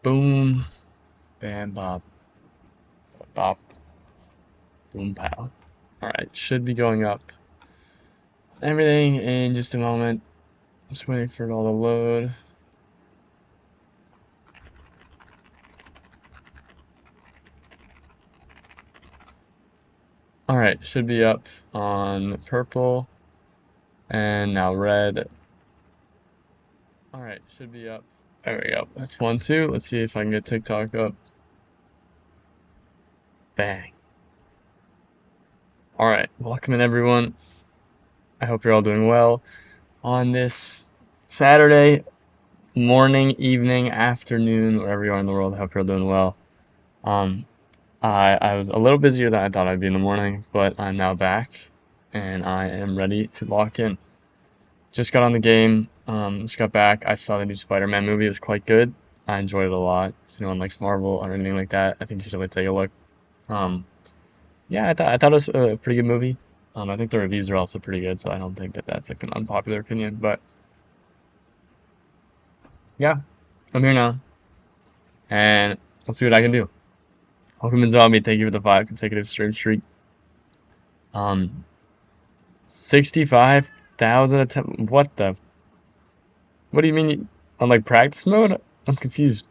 Boom, bam, bop, bop, boom, pow. Alright, should be going up. Everything in just a moment. Just waiting for it all to load. Alright, should be up on purple. And now red. Alright, should be up. There we go. That's 1, 2. Let's see if I can get TikTok up. Bang. Alright, welcome in everyone. I hope you're all doing well on this Saturday morning, evening, afternoon, wherever you are in the world. I hope you're all doing well. I was a little busier than I thought I'd be in the morning, but I'm now back and I am ready to lock in. Just got on the game, just got back. I saw the new Spider-Man movie. It was quite good. I enjoyed it a lot. If anyone likes Marvel or anything like that, I think you should really take a look. Yeah, I thought it was a pretty good movie. I think the reviews are also pretty good, so I don't think that that's like an unpopular opinion. But yeah, I'm here now, and we'll see what I can do. Welcome in Zombie. Thank you for the 5 consecutive stream streak. 65,000 attempts. What the? What do you mean on like practice mode? I'm confused.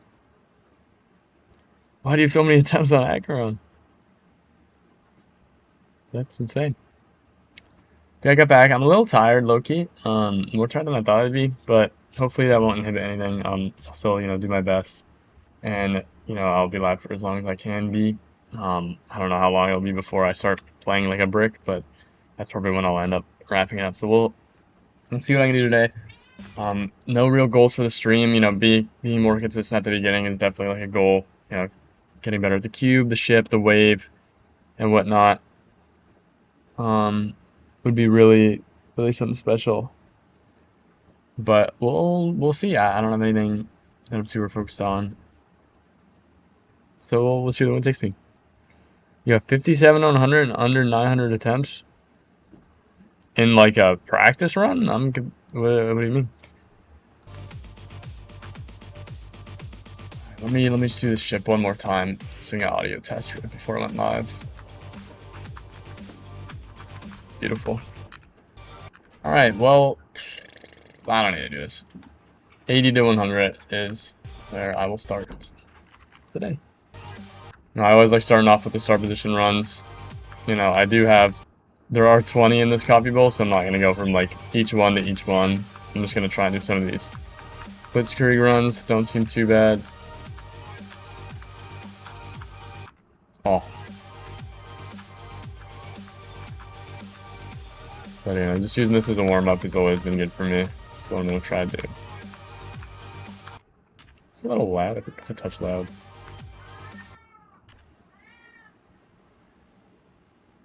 Why do you have so many attempts on Acheron? That's insane. Okay, I got back. I'm a little tired, low-key. More tired than I thought I'd be, but hopefully that won't inhibit anything. I'll still, do my best, and I'll be live for as long as I can be. I don't know how long it'll be before I start playing like a brick, but that's probably when I'll end up wrapping it up. So let's see what I can do today. No real goals for the stream. Being more consistent at the beginning is definitely like a goal. Getting better at the cube, the ship, the wave, and whatnot. Would be really, really something special. But we'll see. I don't have anything that I'm super focused on. So we'll see what it takes me. You have 57 on 100 and under 900 attempts in like a practice run. What do you mean? Let me just do this ship one more time. Swing an audio test before I went live. Beautiful. All right. Well, I don't need to do this. 80 to 100 is where I will start today. I always like starting off with the star position runs. There are 20 in this copy bowl, so I'm not gonna go from like each one to each one. I'm just gonna try and do some of these. Blitzkrieg runs don't seem too bad. Oh. But just using this as a warm-up has always been good for me. So I'm gonna try to do. It's a little loud, I think it's a touch loud.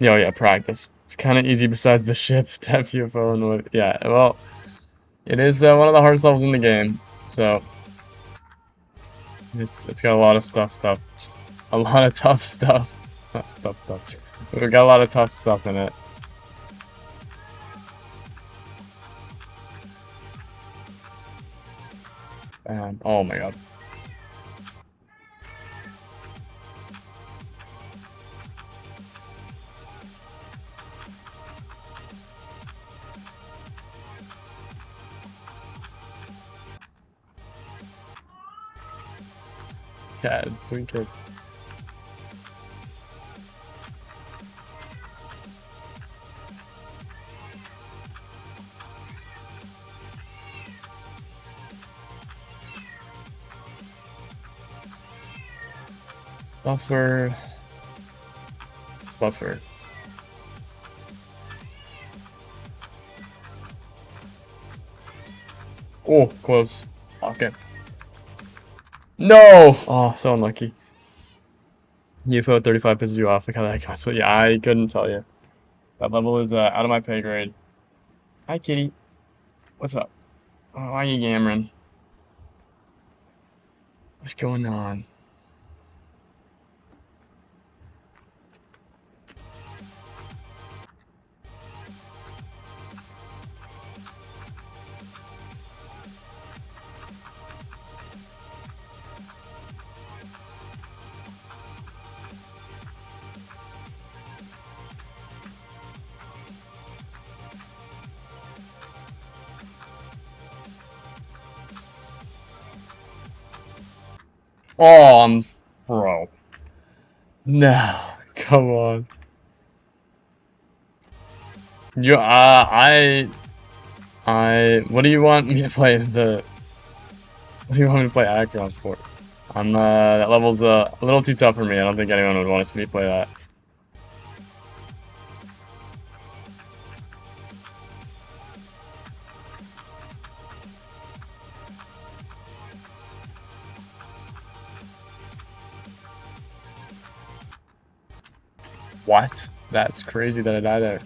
Yeah, practice. It's kind of easy besides the ship, Def UFO, and what. Yeah, well, it is one of the hardest levels in the game, so it's got a lot of a lot of tough stuff. Not stuff. We've got a lot of tough stuff in it. And oh my god. Yeah, it's sweet kid. Buffer. Oh, close. Okay. No! Oh, so unlucky. UFO 35 pisses you off. Look how that goes. But yeah, I couldn't tell you. That level is out of my pay grade. Hi, kitty. What's up? Oh, why are you yammering? What's going on? Oh, bro. No, come on. You, what do you want me to play what do you want me to play Acheron for? That level's a little too tough for me. I don't think anyone would want to see me play that. What? That's crazy that I died there.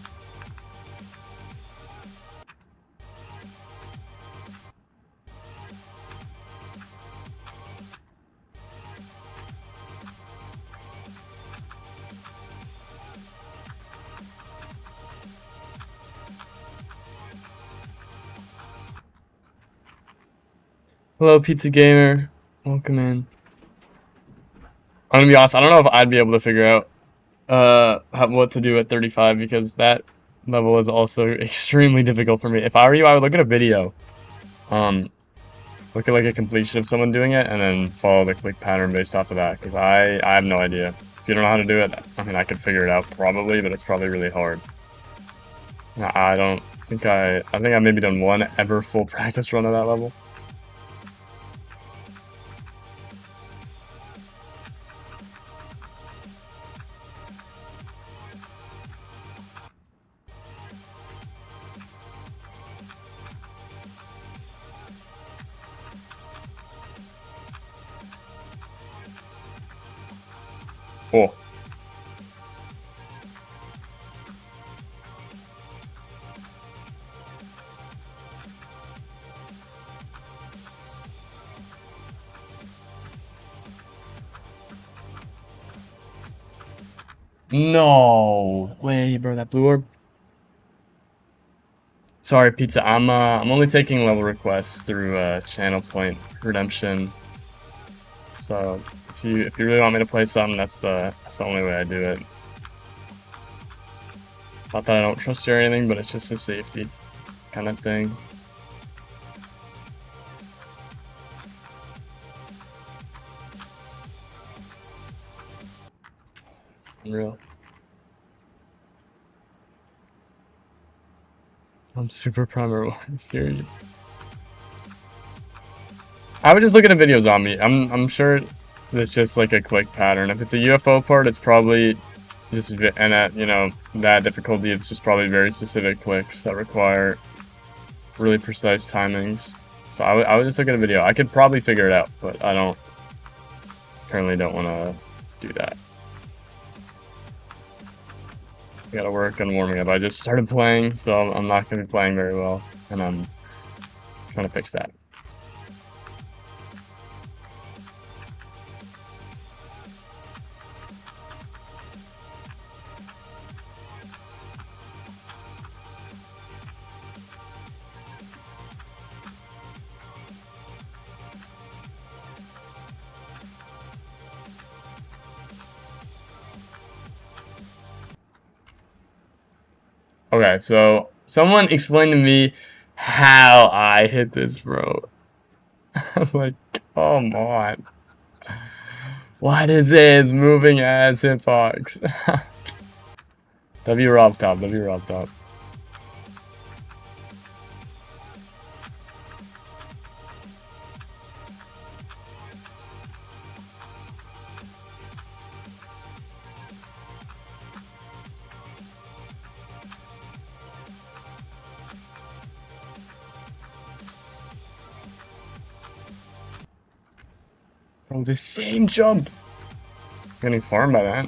Hello, Pizza Gamer. Welcome in. I'm gonna be honest, I don't know if I'd be able to figure out what to do at 35 because that level is also extremely difficult for me. If I were you, I would look at a video. Look at like a completion of someone doing it and then follow the click pattern based off of that because I have no idea. If you don't know how to do it, I mean I could figure it out probably, but it's probably really hard. I don't think I think I've maybe done one ever full practice run of that level. Cool. No way, bro, that blue orb. Sorry, Pizza. I'm only taking level requests through Channel Point Redemption. So if you really want me to play something, that's the only way I do it. Not that I don't trust you or anything, but it's just a safety kind of thing. It's unreal. I'm super primer one. I would just look at the videos on me. I'm sure it's just like a click pattern. If it's a UFO part, it's probably just and at that difficulty, it's just probably very specific clicks that require really precise timings. So I would just look at a video. I could probably figure it out, but I currently don't want to do that. I gotta work on warming up. I just started playing, so I'm not gonna be playing very well, and I'm trying to fix that. Okay, so someone explain to me how I hit this, bro. I'm like, come on. What is this moving ass hitbox? W Rob top, W Rob top. Bro, the same jump. Getting farmed by that.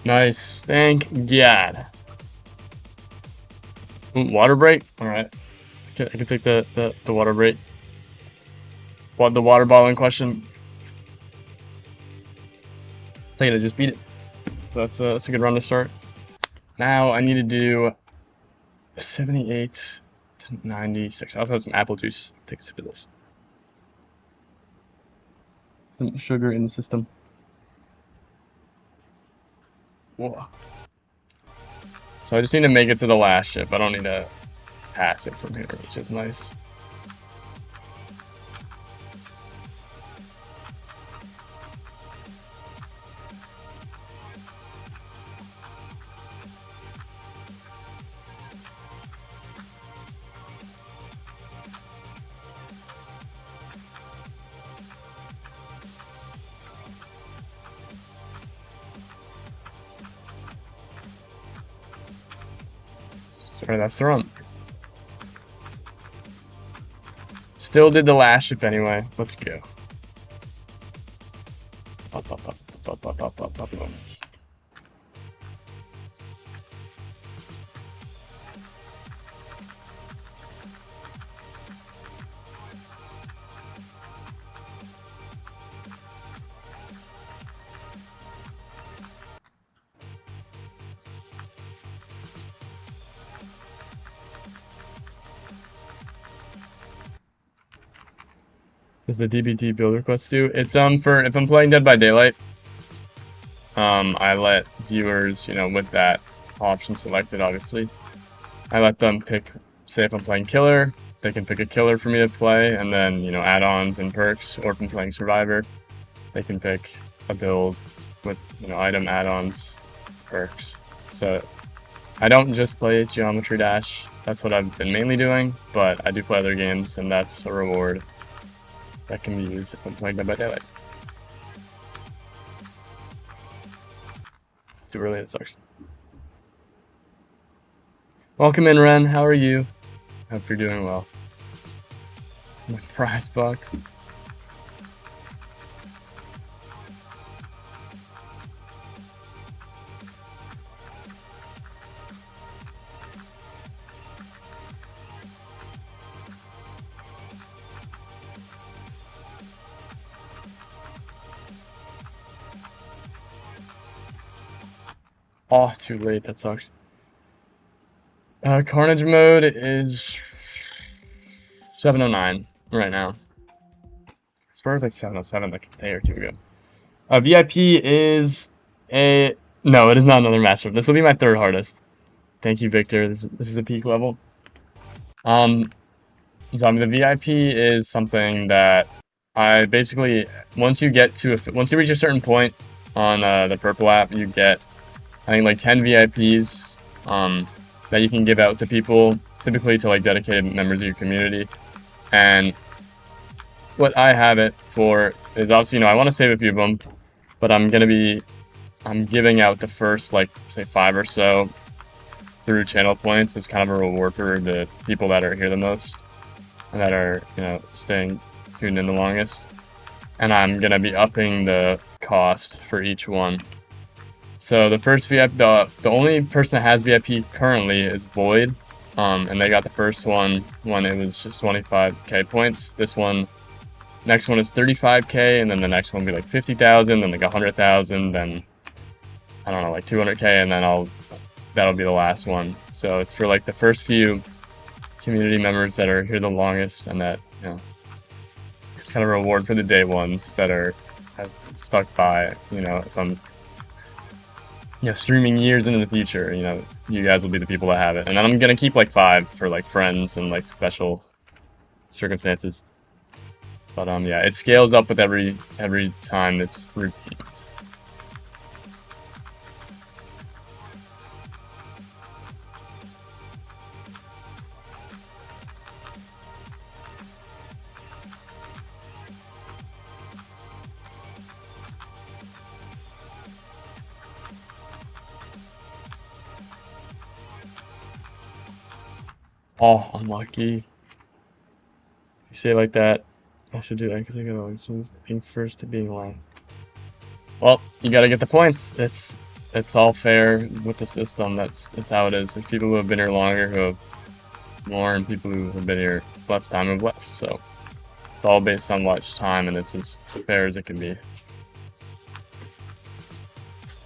Nice, thank God. Ooh, water break? Alright. I can take the water break. What the water bottle in question? I think I just beat it. So that's a good run to start. Now I need to do 78 to 96. I also have some apple juice. Take a sip of this. Some sugar in the system. Whoa. So I just need to make it to the last ship. I don't need to pass it from here, which is nice. Alright, that's the run. Still did the last ship anyway. Let's go. Up, up, up, up, up, up, up, up, up. Does the DBT build request do? It's for if I'm playing Dead by Daylight, I let viewers, with that option selected, obviously, I let them pick. Say if I'm playing Killer, they can pick a killer for me to play, and then add-ons and perks. Or if I'm playing Survivor, they can pick a build with item add-ons, perks. So I don't just play Geometry Dash. That's what I've been mainly doing, but I do play other games, and that's a reward that can be used if I'm playing Dead by Daylight. Too early, it sucks. Welcome in, Ren. How are you? Hope you're doing well. My prize box. Oh, too late. That sucks. Carnage mode is 709 right now. As far as like 707 like a day or two ago. VIP is no, it is not another master. This will be my third hardest. Thank you, Victor. This is a peak level. So I mean, the VIP is something that I basically once you reach a certain point on the purple app, you get I think like 10 VIPs that you can give out to people, typically to like dedicated members of your community. And what I have it for is obviously, I want to save a few of them, but I'm giving out the first like say 5 or so through channel points as kind of a reward for the people that are here the most and that are staying tuned in the longest. And I'm gonna be upping the cost for each one. So the first VIP, the only person that has VIP currently is Void, and they got the first one when it was just 25k points. Next one is 35k, and then the next one will be like 50,000, then like 100,000, then I don't know, like 200k, and then that'll be the last one. So it's for like the first few community members that are here the longest, and that it's kind of a reward for the day ones that have stuck by. If I'm streaming years into the future, you guys will be the people that have it. And then I'm gonna keep like 5 for like friends and like special circumstances. But yeah, it scales up with every time it's redeemed. Oh, unlucky. If you say it like that, I should do that because I got always being first to being last. Well, you gotta get the points. It's all fair with the system. That's how it is. If people who have been here longer, who have more, and people who have been here less time have less. So it's all based on watch time, and it's as fair as it can be.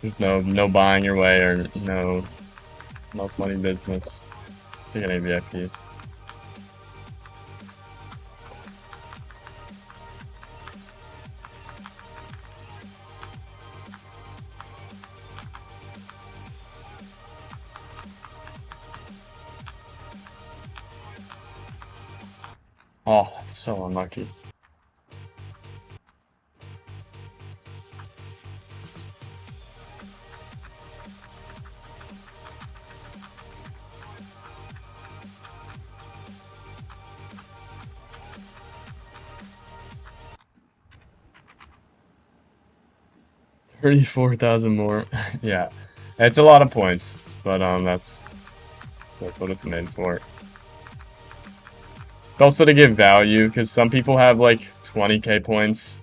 There's no buying your way or no money business to get a VIP. Oh, that's so unlucky. $34,000 more. Yeah, it's a lot of points, but that's what it's made for. It's also to give value because some people have like 20k points.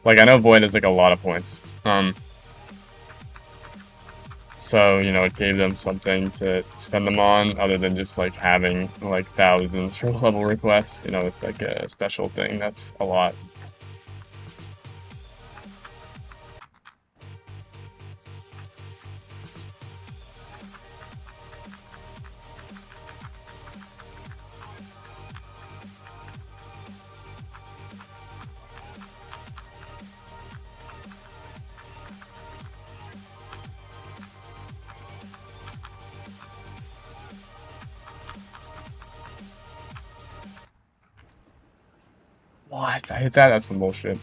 Like I know Void has like a lot of points. So you know it gave them something to spend them on other than just like having like thousands for level requests. You know, it's like a special thing. That's a lot. What? I hit that? That's some bullshit.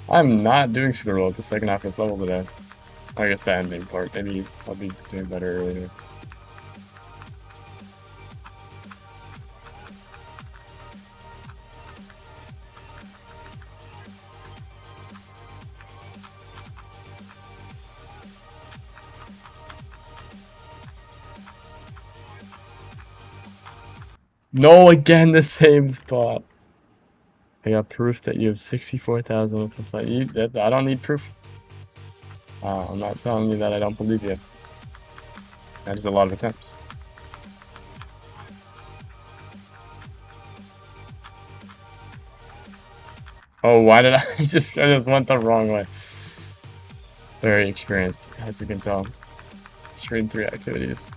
I'm not doing super well at the second half of this level today. I guess the ending part. Maybe I'll be doing better later. No, again the same spot. I got proof that you have 64,000 with this. I don't need proof. I'm not telling you that I don't believe you. That is a lot of attempts. Oh, why did I just went the wrong way. Very experienced, as you can tell. Stream 3 activities.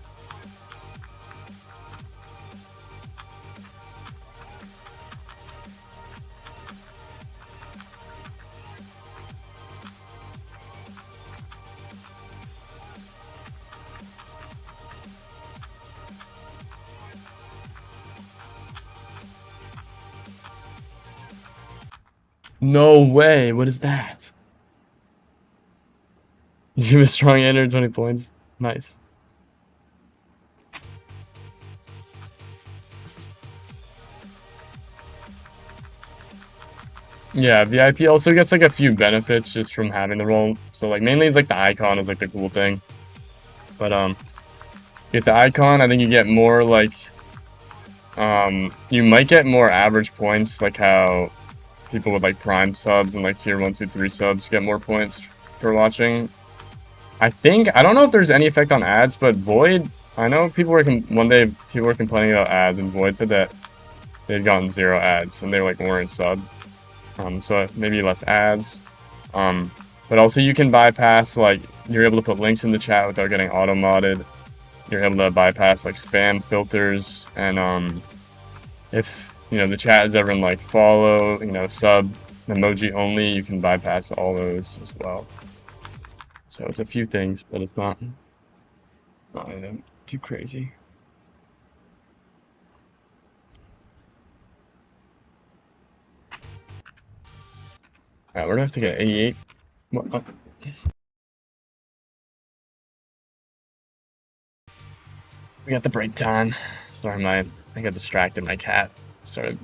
No way, what is that? You have a strong 820 points. Nice. Yeah, VIP also gets like a few benefits just from having the role. So like mainly it's like the icon is like the cool thing. But get the icon, I think you get more like you might get more average points, like how people with like prime subs and like tier 1, 2, 3 subs get more points for watching. I don't know if there's any effect on ads, but Void, I know people were one day people were complaining about ads, and Void said that they'd gotten 0 ads and they like weren't subbed. So maybe less ads. But also you can bypass like you're able to put links in the chat without getting auto modded. You're able to bypass like spam filters, and if you know the chat is ever in like follow, you know, sub, emoji only, you can bypass all those as well. So it's a few things, but it's not anything too crazy. Alright, we're gonna have to get 88. What? Oh. We got the break time. Sorry, I got distracted. My cat started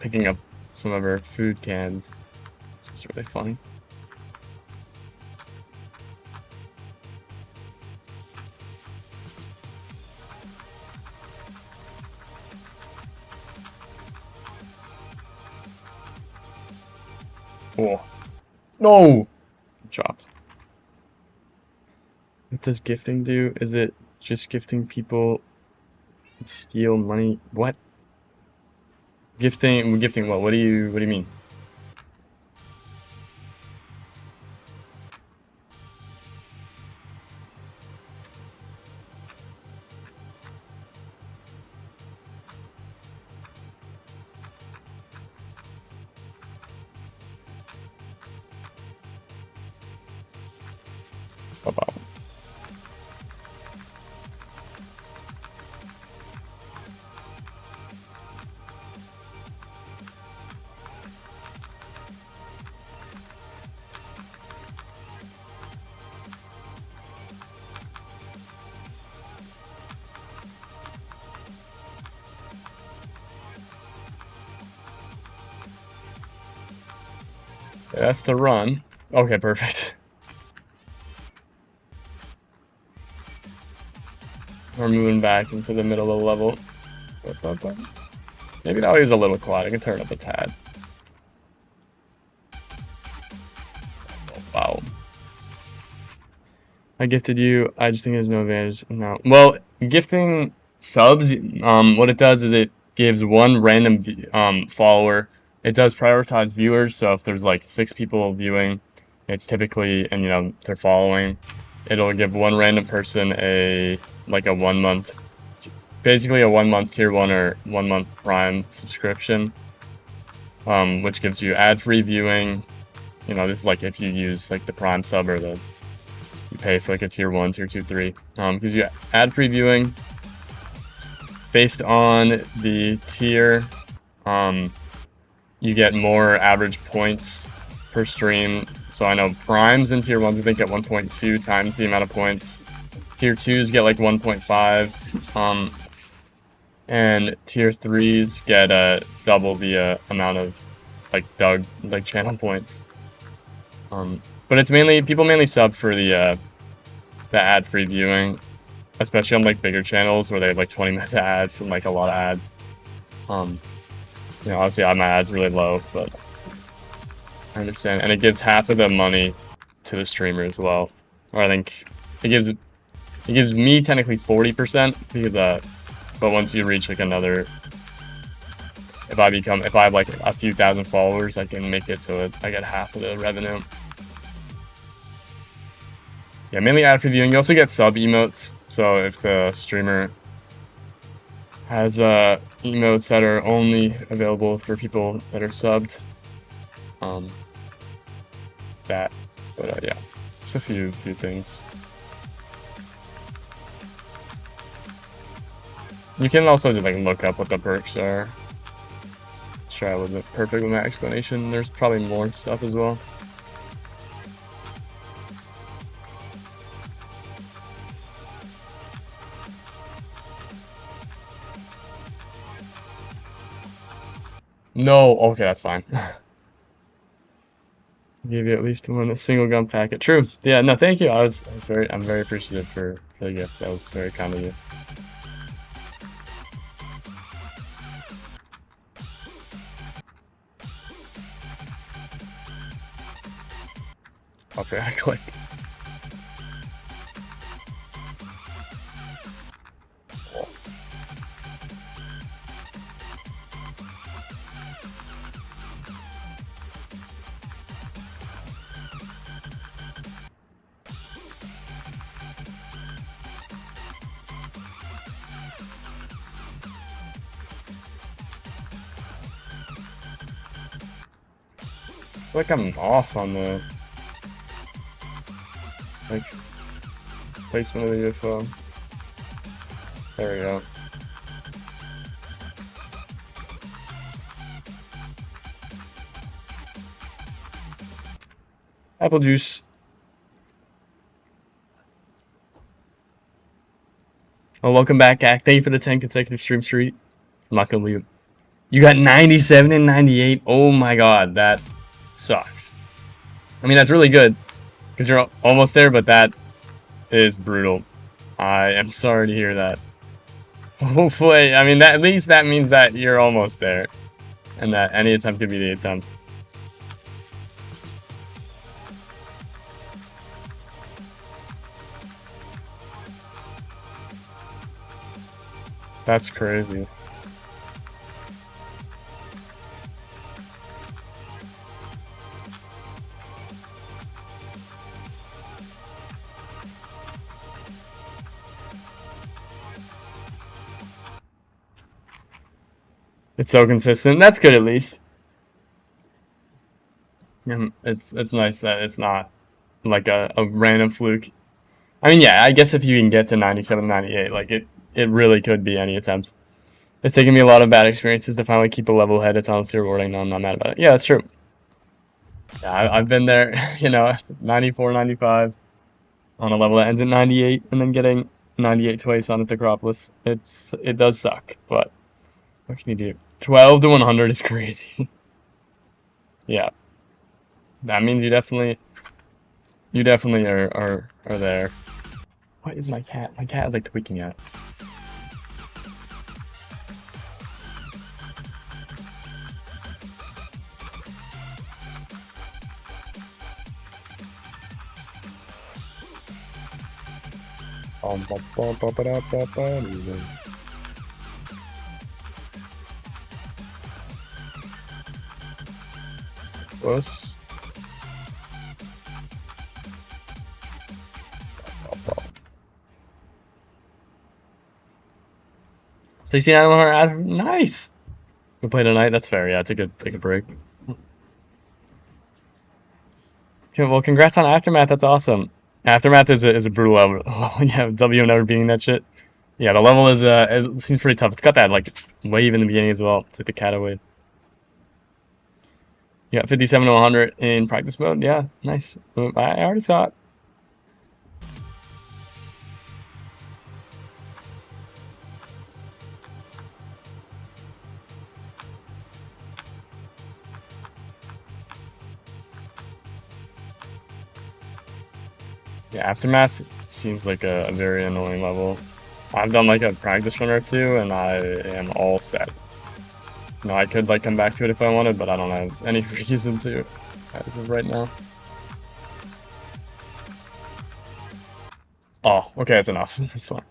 picking up some of her food cans. It's really funny. Oh. No! Dropped. What does gifting do? Is it just gifting people steal money? What? Gifting what? What do you mean? About? That's the run. Okay, perfect. We're moving back into the middle of the level. Maybe that was a little quiet. I can turn up a tad. Oh, wow. I gifted you. I just think there's no advantage. No. Well, gifting subs, what it does is it gives one random follower. It does prioritize viewers. So if there's like 6 people viewing, it's typically, and you know they're following, it'll give one random person a 1 month, basically a 1 month tier 1 or 1 month Prime subscription, which gives you ad-free viewing. You know, this is like if you use like the Prime sub or the you pay for like a tier 1, tier 2, 3. Gives you ad-free viewing based on the tier. You get more average points per stream. So I know primes and tier 1s I think get 1.2 times the amount of points. Tier 2s get like 1.5. And tier 3s get double the amount of like channel points. But it's mainly people mainly sub for the ad-free viewing, especially on like bigger channels where they have like 20 minutes of ads and like a lot of ads. You know, obviously my ads really low, but I understand. And it gives half of the money to the streamer as well. Or I think it gives me technically 40% because but once you reach like another, if I have like a few thousand followers, I can make it so I get half of the revenue. Yeah, mainly ad free viewing. You also get sub emotes. So if the streamer has emotes that are only available for people that are subbed, it's that. But yeah, just a few things. You can also just like look up what the perks are. Sure, I wasn't perfect with my explanation. There's probably more stuff as well. No, okay, that's fine. Give you at least a single gun packet. True. Yeah, no, thank you. I'm very appreciative for the gift. That was very kind of you. Okay, I click. I feel like I'm off on the placement of the UFO. There we go. Apple juice. Oh, welcome back, Gak. Thank you for the 10 consecutive stream streak. I'm not gonna leave. You got 97 and 98. Oh my god, that sucks. I mean, that's really good because you're almost there, but that is brutal. I am sorry to hear that. Hopefully, I mean, that at least that means that you're almost there, and that any attempt could be the attempt. That's crazy. It's so consistent. That's good at least. It's nice that it's not like a random fluke. I mean, yeah, I guess if you can get to 97, 98, like it really could be any attempt. It's taken me a lot of bad experiences to finally keep a level head. It's honestly rewarding. No, I'm not mad about it. Yeah, that's true. Yeah, I've been there, 94, 95 on a level that ends at 98, and then getting 98 twice on a Acropolis. It does suck, but what can you do? 12 to 100 is crazy. Yeah, that means you definitely are there. What is my cat? My cat is like tweaking out. Us. 69 100. Nice. We play tonight. That's fair. Yeah, take a break. Okay, well, congrats on Aftermath. That's awesome. Aftermath is a brutal level. Yeah, W never beating that shit. Yeah, the level is it seems pretty tough. It's got that like wave in the beginning as well. It's like the kata wave. Yeah, 57 to 100 in practice mode. Yeah, nice. I already saw it. Yeah, Aftermath seems like a very annoying level. I've done like a practice run or two, and I am all set. I could like come back to it if I wanted, but I don't have any reason to as of right now. Oh, okay, that's enough. That's fine.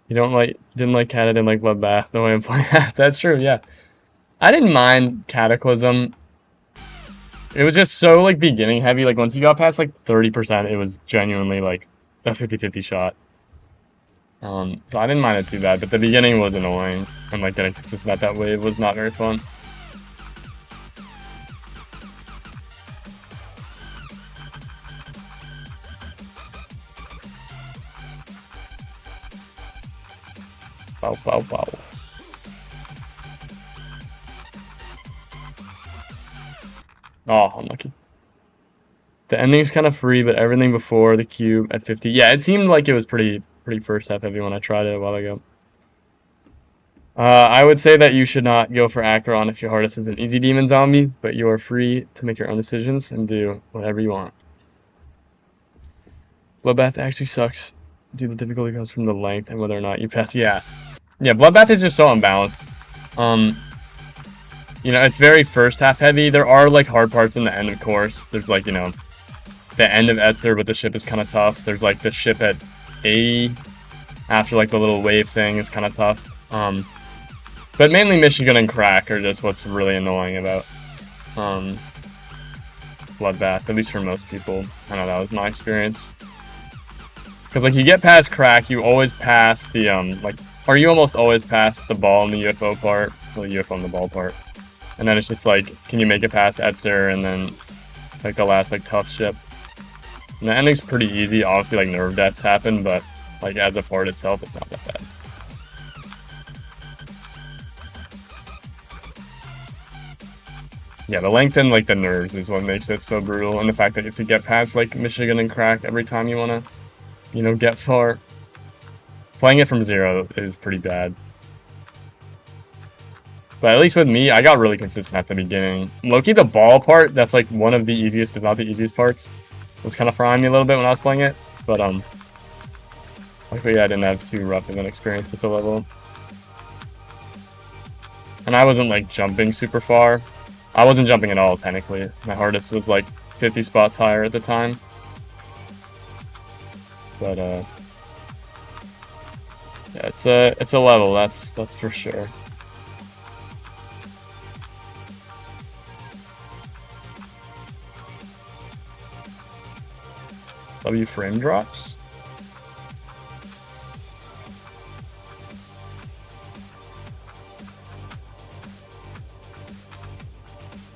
You didn't like Cat, didn't like Bloodbath. The way I'm playing that's true. Yeah, I didn't mind Cataclysm. It was just so like beginning heavy. Like once you got past like 30%, it was genuinely like a 50-50 shot. So I didn't mind it too bad, but the beginning was annoying, and like getting consistent at that wave was not very fun. Bow, bow, bow. Oh, unlucky. The ending's kind of free, but everything before the cube at 50. Yeah, it seemed like it was pretty first half heavy when I tried it a while ago. I would say that you should not go for Acheron if your hardest is an easy demon zombie, but you are free to make your own decisions and do whatever you want. Bloodbath actually sucks. Dude, the difficulty comes from the length and whether or not you pass. Yeah, Bloodbath is just so unbalanced. It's very first half heavy. There are like hard parts in the end of course. There's like, the end of Etzer, but the ship is kind of tough. There's like the ship at 80 after like the little wave thing is kind of tough. But mainly Michigan and Crack are just what's really annoying about Bloodbath, at least for most people. I know that was my experience. Because like you get past Crack, you always pass the or you almost always pass the ball in the UFO part, well, the UFO in the ball part, and then it's just like, can you make it past Etzer and then like the last like tough ship. And the ending's pretty easy. Obviously, like nerve deaths happen, but like as a part itself, it's not that bad. Yeah, the length and like the nerves is what makes it so brutal, and the fact that you have to get past like Michigan and Crack every time you wanna, get far. Playing it from zero is pretty bad. But at least with me, I got really consistent at the beginning. Loki, the ball part, that's like one of the easiest, if not the easiest parts. Was kind of frying me a little bit when I was playing it. But luckily I didn't have too rough of an experience with the level. And I wasn't like jumping super far. I wasn't jumping at all, technically. My hardest was like 50 spots higher at the time. But yeah, it's a level, that's for sure. W frame drops.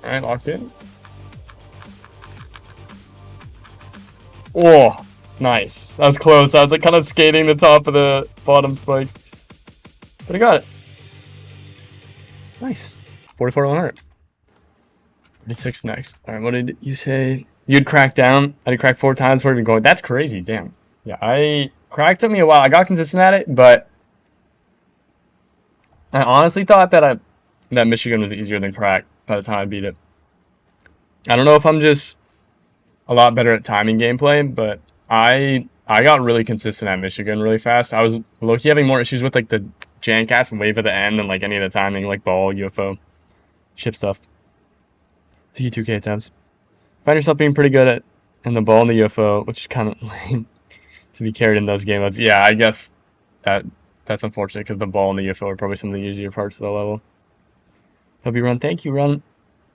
Alright, locked in. Oh, nice. That was close. I was like kind of skating the top of the bottom spikes. But I got it. Nice. 44-100. 36 next. Alright, what did you say? You'd crack down? I did crack 4 times before even going. That's crazy, damn. Yeah, crack took me a while. I got consistent at it, but I honestly thought that Michigan was easier than crack by the time I beat it. I don't know if I'm just a lot better at timing gameplay, but I got really consistent at Michigan really fast. I was low-key having more issues with like the jank ass wave at the end than like any of the timing, like ball, UFO, ship stuff. TQ2K attempts. Find yourself being pretty good at the ball and the UFO, which is kind of lame to be carried in those game modes. Yeah, I guess that's unfortunate because the ball and the UFO are probably some of the easier parts of the level. Hope you run. Thank you, run.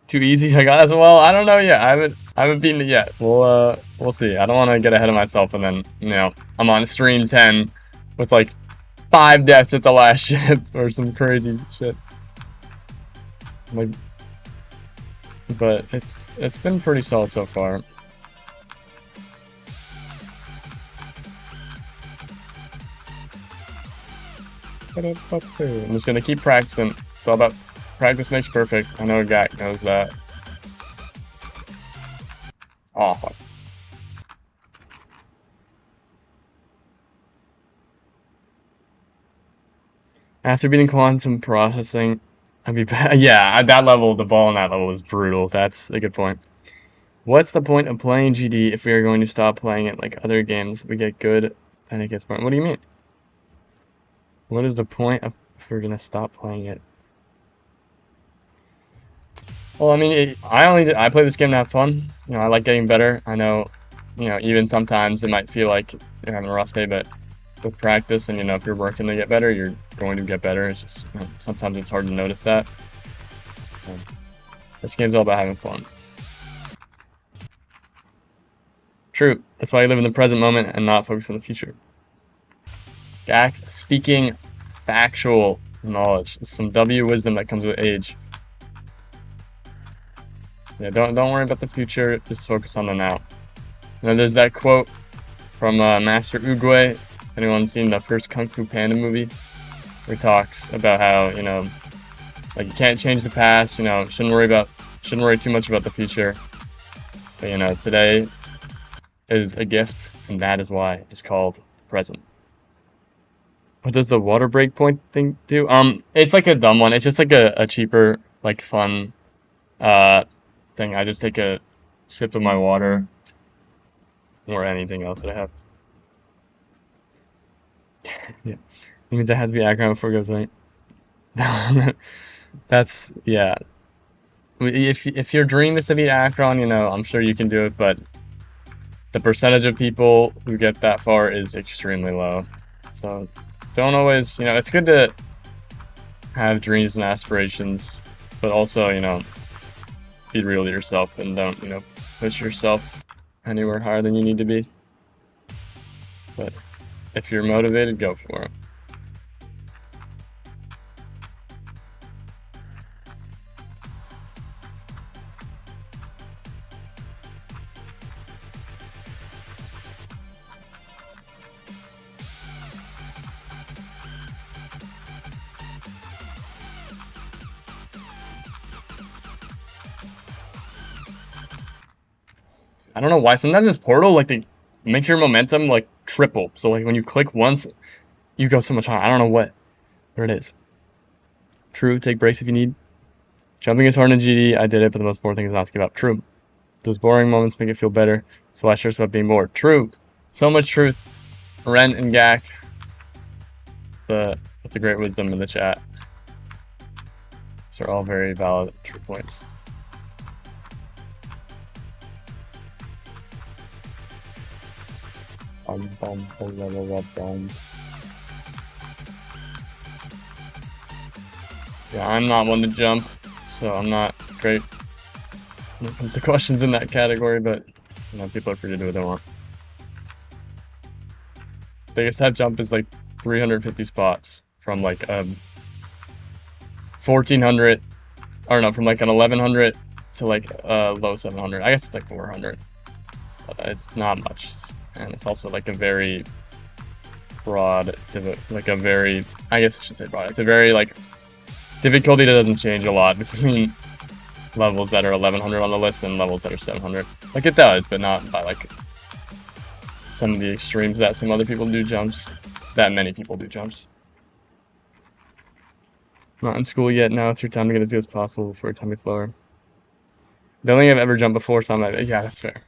Too easy, I got as well. I don't know yet. I haven't beaten it yet. We'll see. I don't want to get ahead of myself and then I'm on stream 10 with like 5 deaths at the last ship or some crazy shit. Like, but it's been pretty solid so far. I'm just gonna keep practicing. It's all about practice makes perfect. I know a guy knows that. Oh, fuck. After beating quantum processing, I'd be bad. Yeah, at that level, the ball on that level was brutal. That's a good point. What's the point of playing GD if we are going to stop playing it like other games? We get good, and it gets boring. What do you mean? What is the point of if we're gonna stop playing it? Well, I mean, I play this game to have fun. I like getting better. I know, even sometimes it might feel like you're having a rough day, but with practice and if you're working to get better, you're going to get better. It's just sometimes it's hard to notice that. This game's all about having fun. True. That's why you live in the present moment and not focus on the future. Speaking factual knowledge. It's some W wisdom that comes with age. Yeah, don't worry about the future. Just focus on the now. There's that quote from Master Oogway. Anyone seen the first Kung Fu Panda movie? Where he talks about how like you can't change the past. Shouldn't worry too much about the future. But today is a gift, and that is why it's called the present. What does the water break point thing do? It's like a dumb one. It's just like a cheaper, like fun thing. I just take a sip of my water or anything else that I have. Yeah, it means I have to be background before it goes right. That's yeah. If your dream is to be Akron, I'm sure you can do it, but the percentage of people who get that far is extremely low. So don't always, it's good to have dreams and aspirations, but also, be real to yourself and don't, push yourself anywhere higher than you need to be. But if you're motivated, go for it. I don't know why. Sometimes this portal, like, it makes your momentum, like, triple. So, like, when you click once, you go so much higher. I don't know where it is. True, take breaks if you need. Jumping is hard in GD. I did it, but the most boring thing is not to give up. True. Those boring moments make it feel better. So I stress about being bored. True. So much truth. Rent and Gak. With the great wisdom in the chat. These are all very valid, true points. Yeah, I'm not one to jump, so I'm not great when it comes to questions in that category, but you know, people are free to do what they want. Biggest head jump is like 350 spots from like 1400, or no, from like an 1100 to like low 700. I guess it's like 400, but it's not much, and it's also like a very broad, like a very, I guess I should say broad. It's a very like difficulty that doesn't change a lot between levels that are 1100 on the list and levels that are 700. Like it does, but not by like some of the extremes that some other people do jumps. That many people do jumps. Not in school yet. Now it's your time to get as good as possible before your time gets lower. The only thing I've ever jumped before, so I'm like, yeah, that's fair.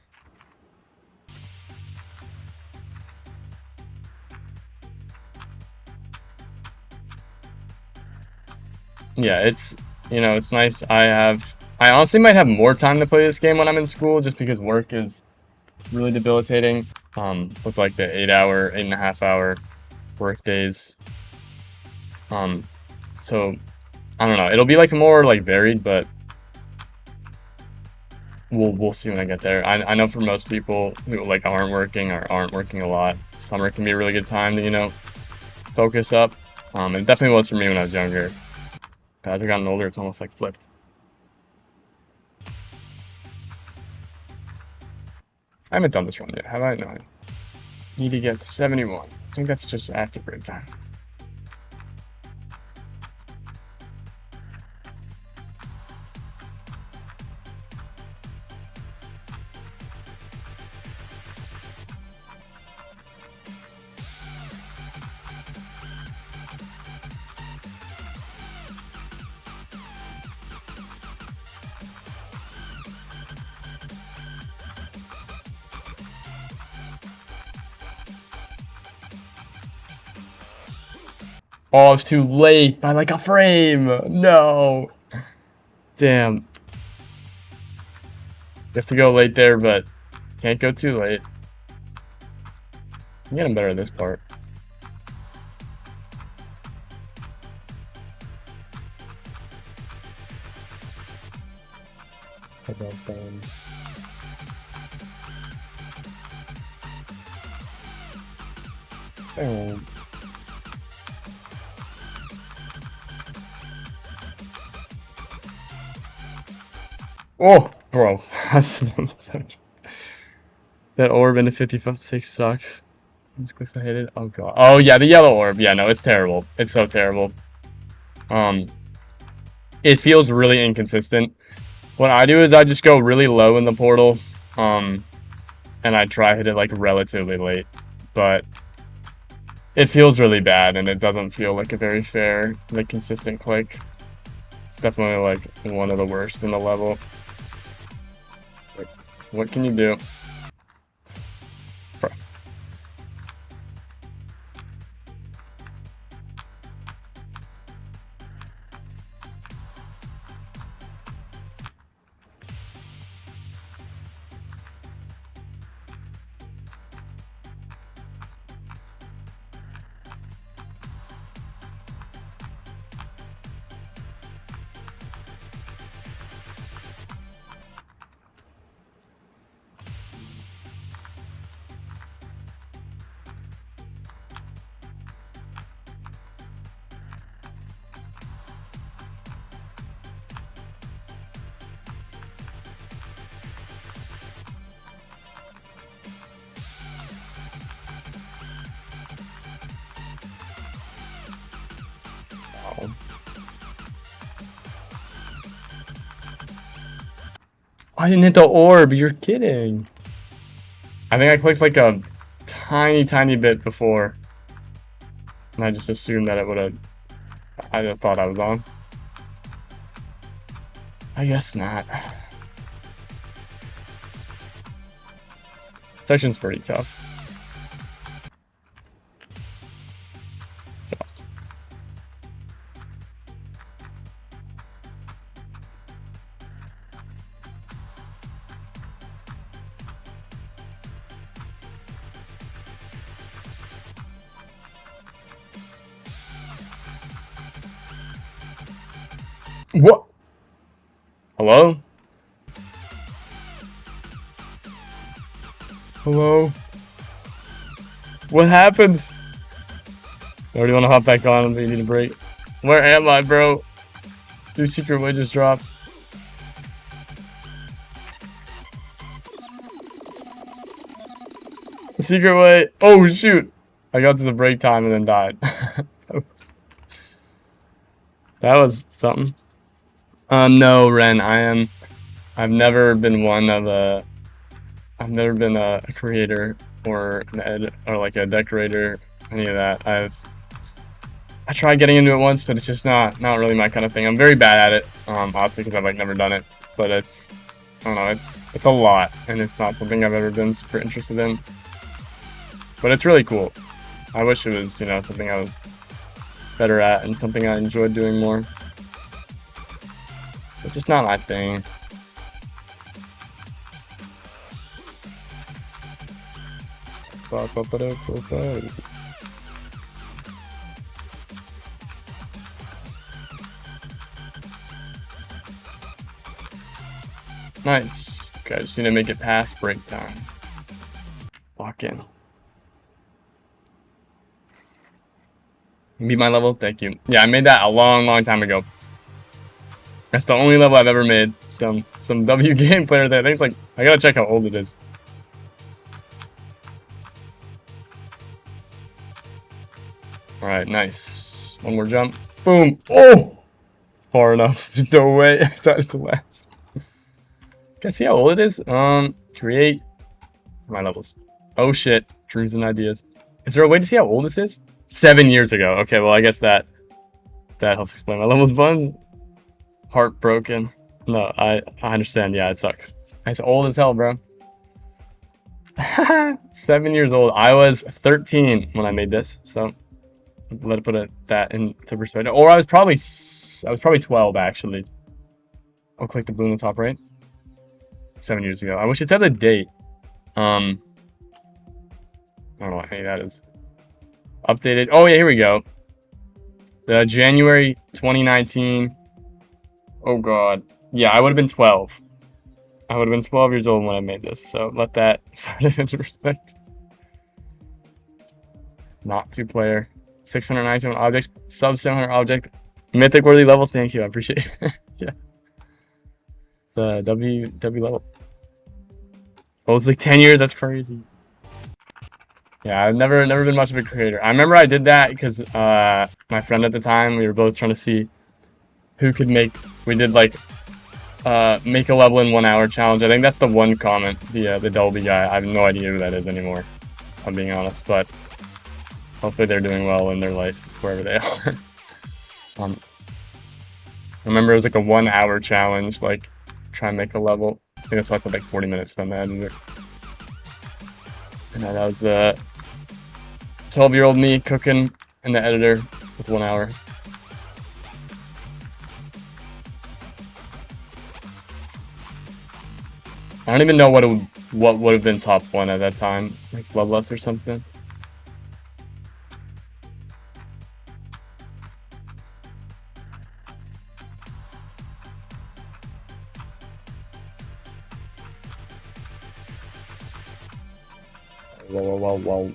Yeah, it's, you know, it's nice. I honestly might have more time to play this game when I'm in school, just because work is really debilitating. With like the 8.5 hour work days. So I don't know. It'll be like more like varied, but we'll see when I get there. I know for most people who like aren't working or aren't working a lot, summer can be a really good time to, you know, focus up. It definitely was for me when I was younger. As I've gotten older, it's almost like flipped. I haven't done this run yet, have I? No. I need to get to 71. I think that's just after break time. Oh, it's too late by like a frame. No. Damn. You have to go late there, but can't go too late. I'm getting better at this part. Oh, bro. That orb into 56 sucks. Let's click the hit it. Oh god. Oh yeah, the yellow orb. Yeah, no, it's terrible. It's so terrible. It feels really inconsistent. What I do is I just go really low in the portal, and I try hit it like relatively late, but it feels really bad, and it doesn't feel like a very fair, like consistent click. It's definitely like one of the worst in the level. Like, what can you do? Bro. I didn't hit the orb, you're kidding. I think I clicked like a tiny bit before. And I just assumed that it would have, I thought I was on. I guess not. Section's pretty tough. What? Hello? Hello? What happened? I already want to hop back on, but you need a break. Where am I, bro? Two secret way just dropped. Secret way. Oh, shoot. I got to the break time and then died. That was something. No, Ren, I've never been I've never been a creator or or like a decorator, any of that. I tried getting into it once, but it's just not really my kind of thing. I'm very bad at it, honestly, because I've like never done it. But I don't know, it's a lot, and it's not something I've ever been super interested in. But it's really cool. I wish it was, something I was better at and something I enjoyed doing more. It's just not my thing. Nice. Okay, I just need to make it past break time. Lock in. Beat my level? Thank you. Yeah, I made that a long time ago. That's the only level I've ever made. Some W game player there. I think it's like, I gotta check how old it is. Alright, nice. One more jump. Boom. Oh! It's far enough. There's no way. I thought it was the last. Can I see how old it is? Create my levels. Oh shit. Dreams and ideas. Is there a way to see how old this is? 7 years ago. Okay, well I guess that helps explain my levels buns. Heartbroken. No, I understand. Yeah, it sucks. It's old as hell, bro. 7 years old. I was 13 when I made this, so let it put that into perspective. Or I was probably 12 actually. I'll click the blue in the top right. 7 years ago. I wish it said the date. I don't know what any that is. Updated. Oh yeah, here we go. The January 2019. Oh god. Yeah, I would have been 12. I would have been 12 years old when I made this, so let that put it into respect. Not two player. 691 objects. Sub 700 object. Mythic worthy level. Thank you. I appreciate it. Yeah. It's a W level. Oh, it's like 10 years. That's crazy. Yeah, I've never been much of a creator. I remember I did that because my friend at the time, we were both trying to see who could make. We did like make a level in 1 hour challenge. I think that's the one comment. The Dolby guy. I have no idea who that is anymore. If I'm being honest, but hopefully they're doing well in their life wherever they are. I remember it was like a 1 hour challenge, like try and make a level. I think that's why I said like 40 minutes spent that in it. And that was the 12-year-old me cooking in the editor with 1 hour. I don't even know what would have been top 1 at that time, like Bloodlust or something. Whoa.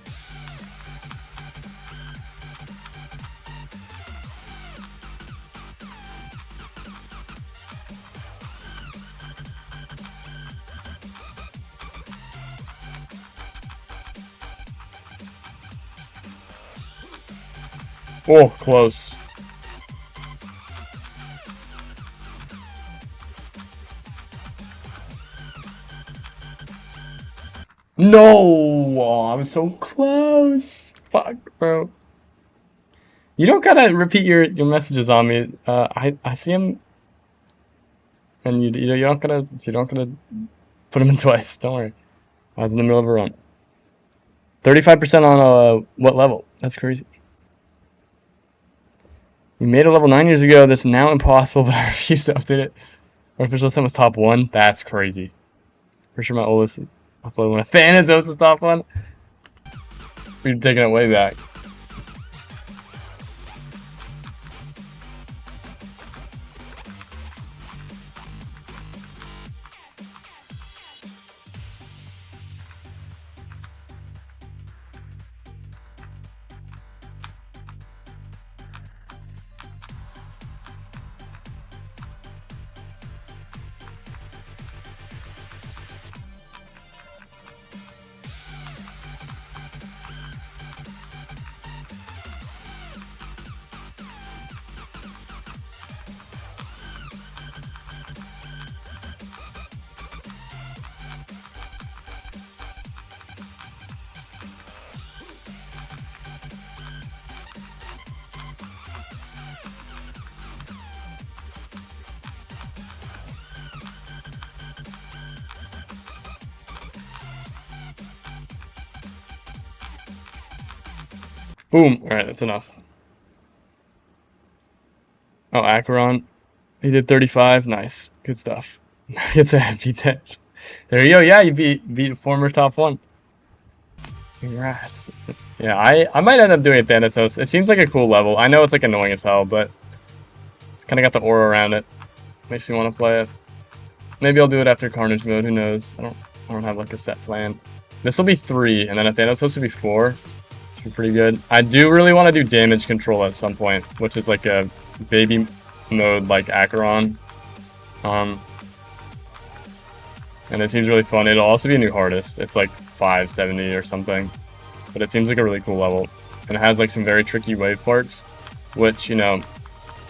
Oh, close. No! Oh, I was so close. Fuck, bro. You don't gotta repeat your messages on me. I see him. and you're not gonna put him in twice. Don't worry. I was in the middle of a run. 35% on what level? That's crazy. We made a level 9 years ago that's now impossible, but I refuse to update it. Our official time was top 1. That's crazy. Pretty sure my oldest upload when a Thanatos was top 1. We've taken it way back. Boom. Alright, that's enough. Oh, Acheron. He did 35. Nice. Good stuff. It's a beat that. There you go. Yeah, you beat former top 1. Congrats. Yeah, I might end up doing a Thanatos. It seems like a cool level. I know it's like annoying as hell, but it's kind of got the aura around it. Makes me want to play it. Maybe I'll do it after Carnage mode. Who knows? I don't have like a set plan. This will be 3, and then a Thanatos will be 4. Which be pretty good. I do really want to do damage control at some point, which is like a baby mode like Acheron. And it seems really fun. It'll also be a new hardest. It's like 570 or something. But it seems like a really cool level. And it has like some very tricky wave parts, which, you know,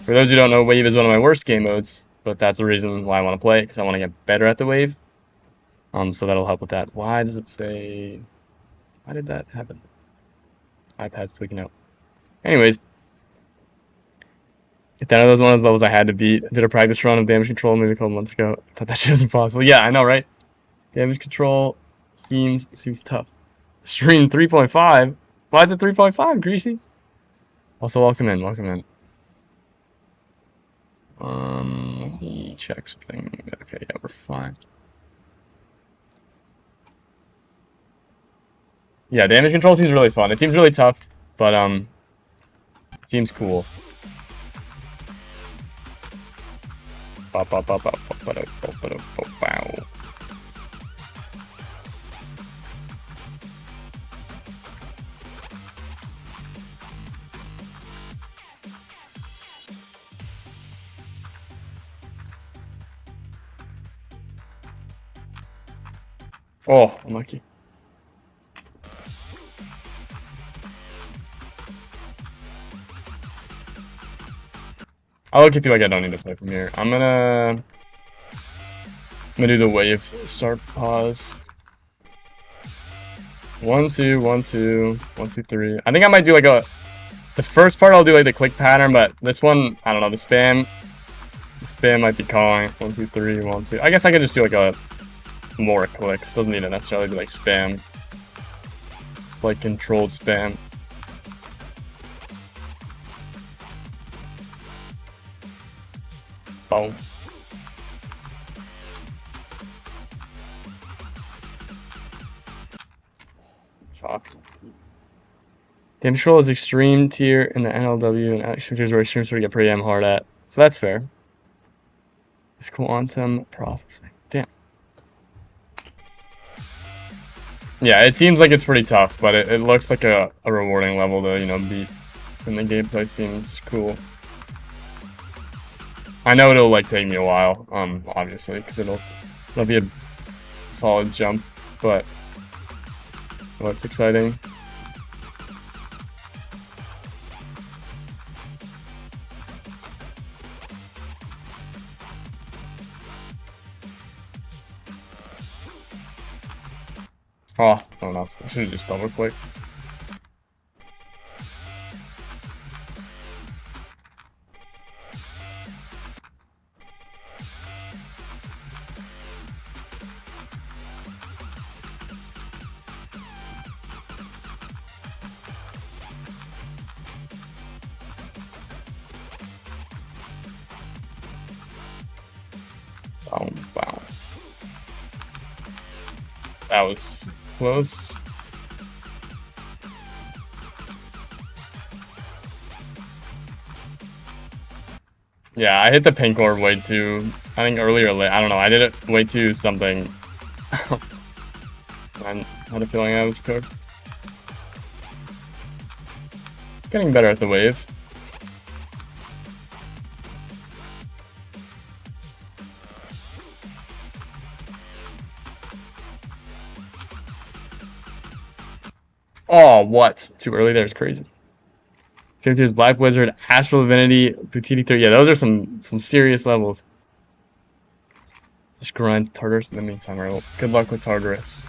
for those who don't know, wave is one of my worst game modes, but that's the reason why I want to play it, because I want to get better at the wave. So that'll help with that. Why does it say... Why did that happen? iPad's tweaking out. Anyways. If that was one of those levels I had to beat. I did a practice run of damage control maybe a couple months ago. I thought that shit was impossible. Yeah, I know, right? Damage control seems tough. Stream 3.5? Why is it 3.5, Greasy? Also, welcome in, welcome in. Let me check something. Okay, yeah, we're fine. Yeah, damage control seems really fun. It seems really tough, but it seems cool. Oh, unlucky. I'll look if you like I don't need to play from here. I'm gonna do the wave start pause. 1 2 1 2 1 2 3. I think I might do like the first part I'll do like the click pattern, but this one I don't know, the spam might be calling 1 2 3 1 2. I guess I could just do like more clicks. Doesn't need to necessarily be like spam. It's like controlled spam. Oh. Shock. Damage control is extreme tier in the NLW, and action tiers where extreme sort of get pretty damn hard at. So that's fair. It's quantum processing. Damn. Yeah, it seems like it's pretty tough, but it looks like a rewarding level to, you know, beat. And the gameplay seems cool. I know it'll like take me a while, obviously, because it'll be a solid jump, but well, it's exciting. Oh, not enough. I should have just double clicked. Oh, wow. That was close. Yeah, I hit the pink orb way too, I think earlier or late, I don't know, I did it way too something. I had a feeling I was cooked. Getting better at the wave. Oh, what? Too early there is crazy. 52 is Black Blizzard, Astral Divinity, Boutique 3. Yeah, those are some serious levels. Just grind Tartarus in the meantime, right? Well, good luck with Tartarus.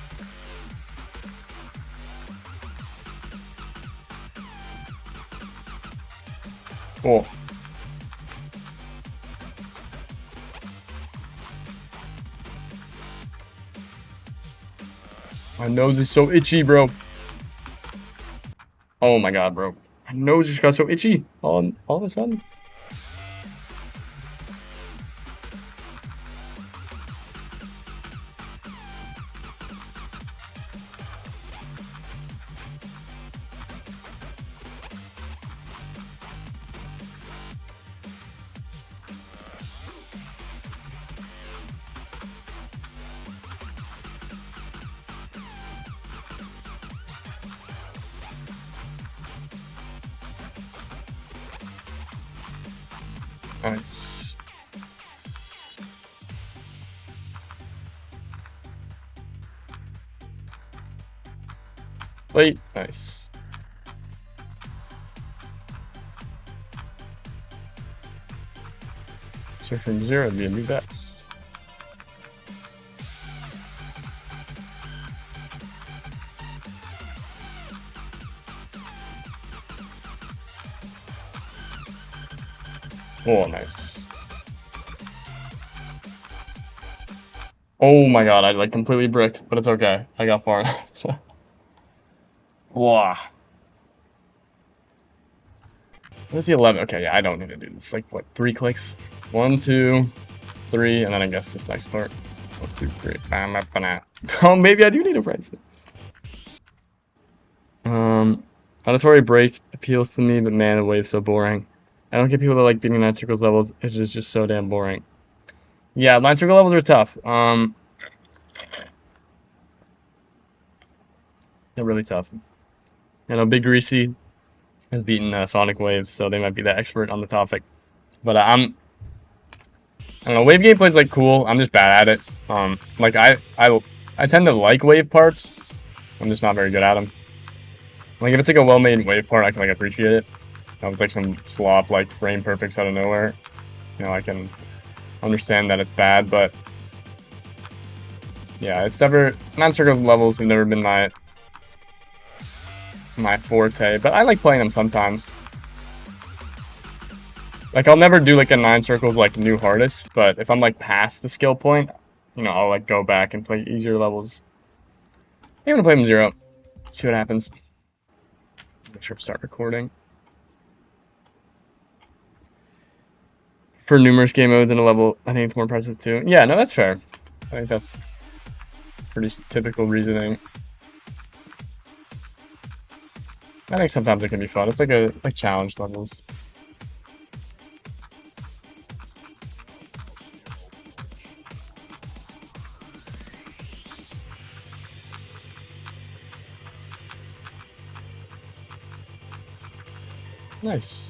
Cool. My nose is so itchy, bro. Oh my god, bro. My nose just got so itchy all of a sudden. Nice. Wait, nice. So from 0 to be a new best. Oh, nice. Oh my god, I like completely bricked, but it's okay. I got far enough. Wow. What's the 11? Okay, yeah, I don't need to do this. Like, what, 3 clicks? 1, 2, 3, and then I guess this next part. 1, 2, 3. Oh, maybe I do need a price. Auditory Break appeals to me, but man, the wave's so boring. I don't get people that like beating 9 circles levels. It's just so damn boring. Yeah, 9 circle levels are tough. They're really tough. I know Big Greasy has beaten Sonic Wave, so they might be the expert on the topic. But I don't know. Wave gameplay is like cool. I'm just bad at it. Like I tend to like wave parts. I'm just not very good at them. Like if it's like a well-made wave part, I can like appreciate it. If it's like some slop, like frame perfects out of nowhere, you know, I can understand that it's bad. But yeah, it's never 9 circle levels have never been my forte. But I like playing them sometimes. Like I'll never do like a 9 circles like new hardest, but if I'm like past the skill point, you know, I'll like go back and play easier levels. I'm gonna play them 0. See what happens. Make sure to start recording. For numerous game modes in a level, I think it's more impressive too. Yeah, no, that's fair. I think that's pretty typical reasoning. I think sometimes it can be fun. It's like challenge levels. Nice.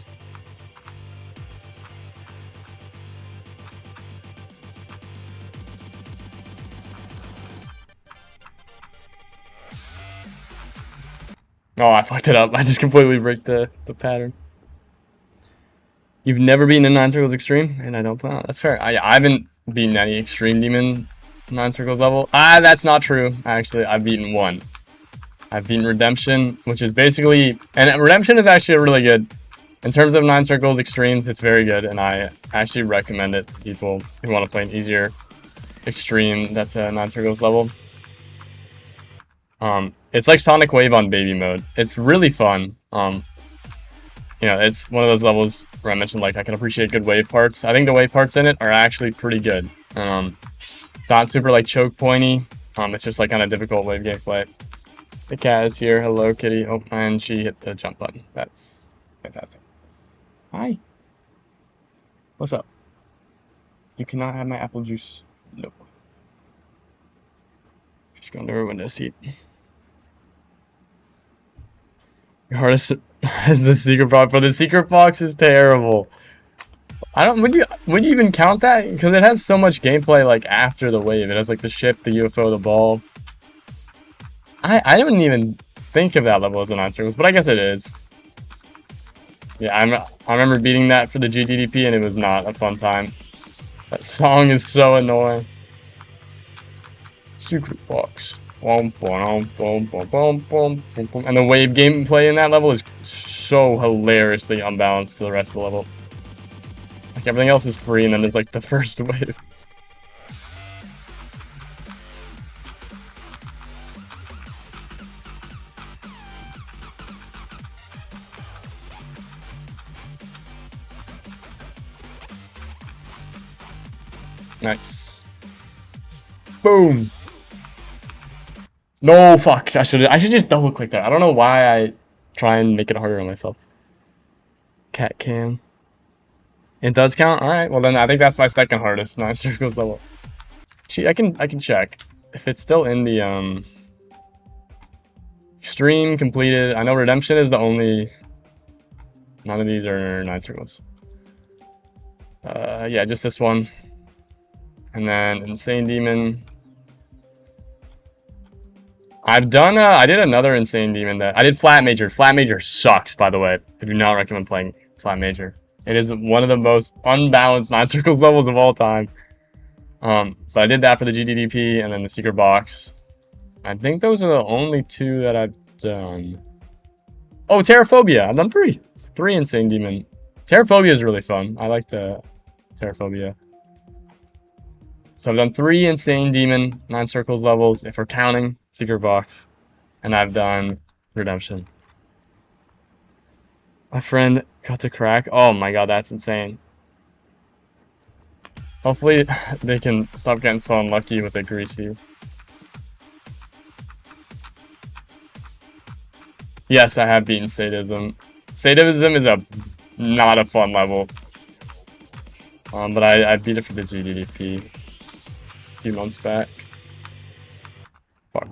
Oh, I fucked it up. I just completely bricked the pattern. You've never beaten a 9 circles extreme? And I don't plan on it. That's fair. I haven't beaten any extreme demon 9 circles level. That's not true. Actually, I've beaten 1. I've beaten Redemption, which is basically... And Redemption is actually really good. In terms of 9 circles extremes, it's very good. And I actually recommend it to people who want to play an easier extreme that's a 9 circles level. It's like Sonic Wave on baby mode. It's really fun. You know, it's one of those levels where I mentioned like I can appreciate good wave parts. I think the wave parts in it are actually pretty good. It's not super like choke pointy. It's just like kind of difficult wave gameplay. The cat is here. Hello, kitty. Oh, and she hit the jump button. That's fantastic. Hi. What's up? You cannot have my apple juice. Nope. She's going to her window seat. Your hardest is the secret box, but the secret box is terrible. I don't. Would you even count that? Because it has so much gameplay like after the wave. It has like the ship, the UFO, the ball. I didn't even think of that level as a 9 circles, but I guess it is. Yeah, I remember beating that for the GDDP, and it was not a fun time. That song is so annoying. Secret box. And the wave gameplay in that level is so hilariously unbalanced to the rest of the level. Like everything else is free, and then there's like the first wave. Nice. Boom. No, fuck. I should just double click that. I don't know why I try and make it harder on myself. Cat cam. It does count? Alright, well then I think that's my second hardest 9 circles level. I can check. If it's still in the stream completed. I know Redemption is the only. None of these are 9 circles. Yeah, just this one. And then Insane Demon. I did another Insane Demon that I did Flat Major. Flat Major sucks, by the way. I do not recommend playing Flat Major. It is one of the most unbalanced 9 circles levels of all time. But I did that for the GDDP and then the secret box. I think those are the only 2 that I've done. Oh, Terraphobia. I've done 3. 3 Insane Demon. Terraphobia is really fun. I like the Terraphobia. So I've done 3 Insane Demon 9 circles levels, if we're counting secret box, and I've done Redemption. My friend got to crack. Oh my god, that's insane. Hopefully they can stop getting so unlucky with the greasy. Yes, I have beaten Sadism. Sadism is not a fun level. But I beat it for the GDDP a few months back. Fuck.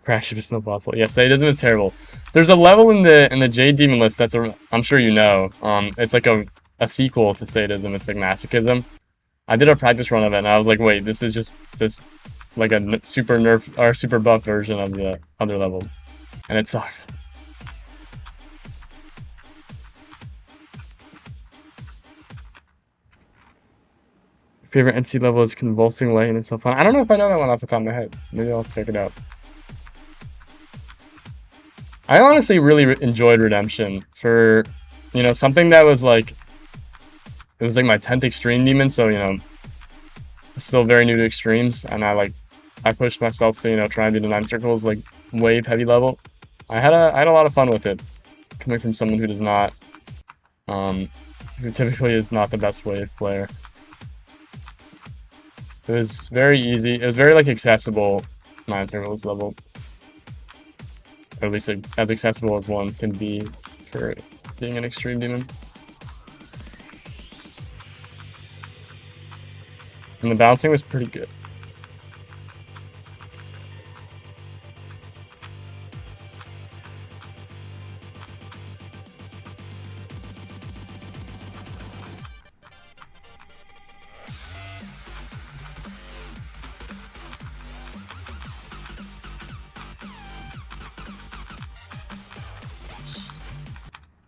Crack ship is no possible. Yeah, Sadism is terrible. There's a level in the Jade Demon list that's I'm sure you know. It's like a sequel to Sadism. It's like Masochism. I did a practice run of it, and I was like, wait, this is just like a super nerf or super buff version of the other level, and it sucks. Favorite NC level is Convulsing Light, and it's so fun. I don't know if I know that one off the top of my head. Maybe I'll check it out. I honestly really enjoyed Redemption for, you know, something that was like, it was like my 10th Extreme Demon, so, you know, still very new to Extremes, and I pushed myself to, you know, try and do the 9 circles, like, wave heavy level. I had a lot of fun with it, coming from someone who does not, who typically is not the best wave player. It was very easy. It was very like accessible 9 circles level. Or at least like, as accessible as one can be for being an Extreme Demon. And the bouncing was pretty good.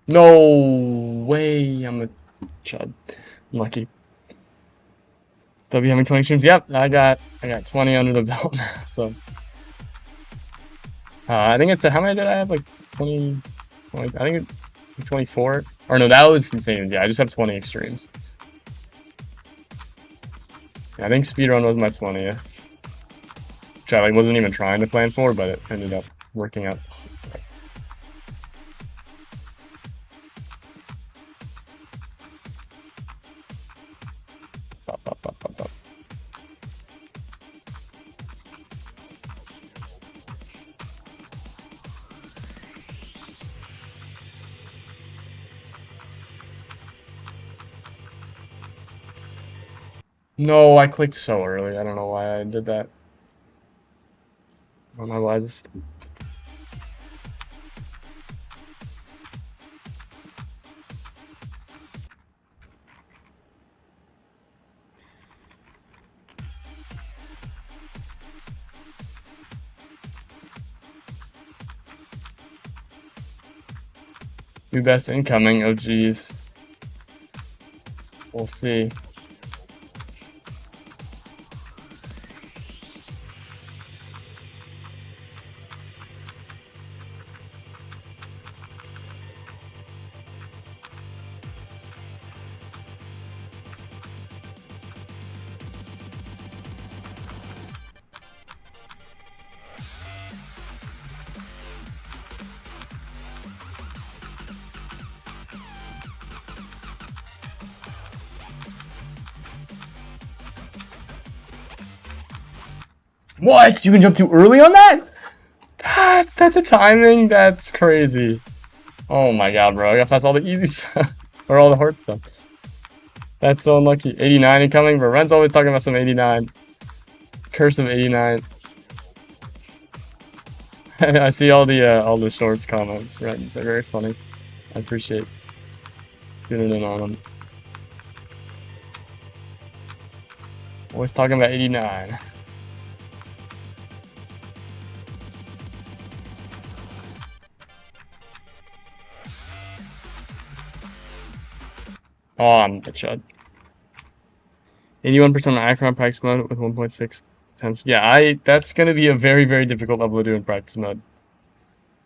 No way, I'm a chud. I'm lucky. They'll be having 20 streams. Yep, I got 20 under the belt now. So I think it's how many did I have? Like 20, I think it's 24. Or no, that was insane. Yeah, I just have 20 extremes. Yeah, I think speedrun was my 20th. Which I wasn't even trying to plan for, but it ended up working out. No, I clicked so early. I don't know why I did that. Not my wisest. New best incoming. Oh, geez. We'll see. What? You can jump too early on that? God, that's a timing. That's crazy. Oh my god, bro. I got past all the easy stuff. Or all the hard stuff. That's so unlucky. 89 incoming, but Ren's always talking about some 89. Curse of 89. I see all the shorts comments, right? They're very funny. I appreciate tuning in on them. Always talking about 89. Oh, I'm the chud. 81% on Acron practice mode with 1.6 times. Yeah, that's gonna be a very, very difficult level to do in practice mode.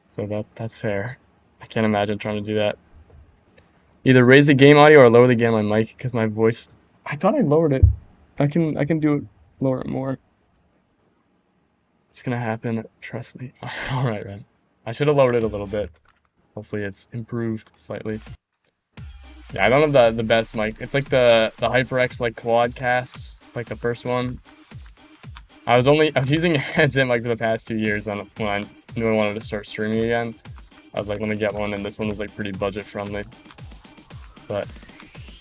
So that's fair. I can't imagine trying to do that. Either raise the game audio or lower the game on my mic because my voice. I thought I lowered it. I can do it, lower it more. It's gonna happen. Trust me. All right, Ren. I should have lowered it a little bit. Hopefully, it's improved slightly. Yeah, I don't have the best mic. It's like the HyperX like Quadcast, like the first one. I was using a headset mic for the past 2 years when I knew I wanted to start streaming again. I was like, let me get one, and this one was like pretty budget friendly. But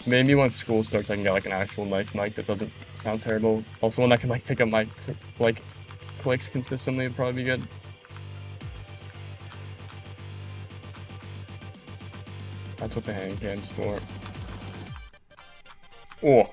maybe once school starts, I can get like an actual nice mic that doesn't sound terrible. Also, one that can like pick up my like clicks consistently would probably be good. That's what the hand cam's for. Oh.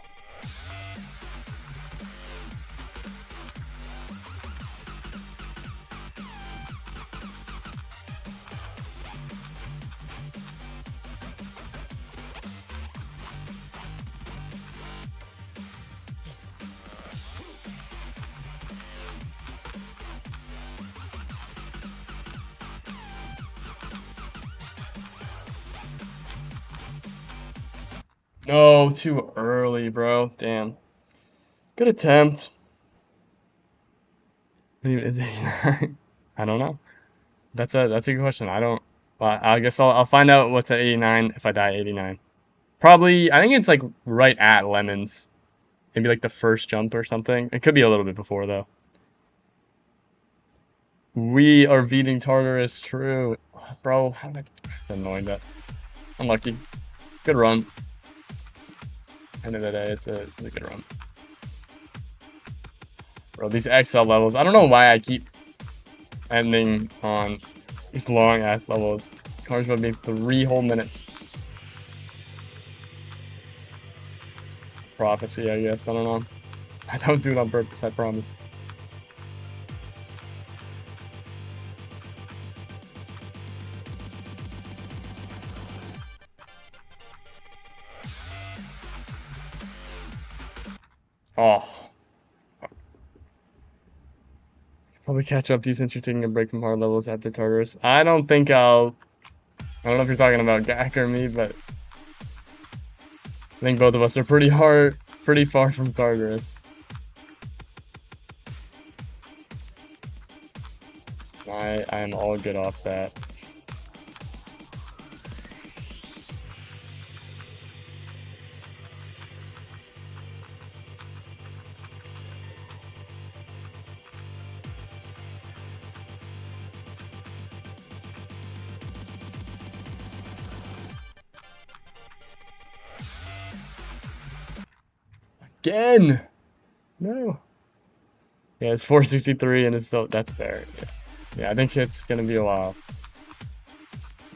No, too early, bro. Damn. Good attempt. Is it 89? I don't know. That's a good question. I don't. Well, I guess I'll find out what's at 89 if I die at 89. Probably. I think it's like right at Lemons. Maybe like the first jump or something. It could be a little bit before though. We are beating Tartarus. True, bro. It's annoying that. Unlucky. Good run. End of the day, it's a good run. Bro, these XL levels. I don't know why I keep ending on these long ass levels. Carnage would be 3 whole minutes. Prophecy, I guess. I don't know. I don't do it on purpose, I promise. Oh. Probably catch up to you since you're taking a break from hard levels after Tartarus. I don't know if you're talking about Gak or me, but I think both of us are pretty far from Tartarus. I am all good off that. Again! No. Yeah, it's 463 and it's still, that's fair. Yeah. Yeah, I think it's gonna be a while.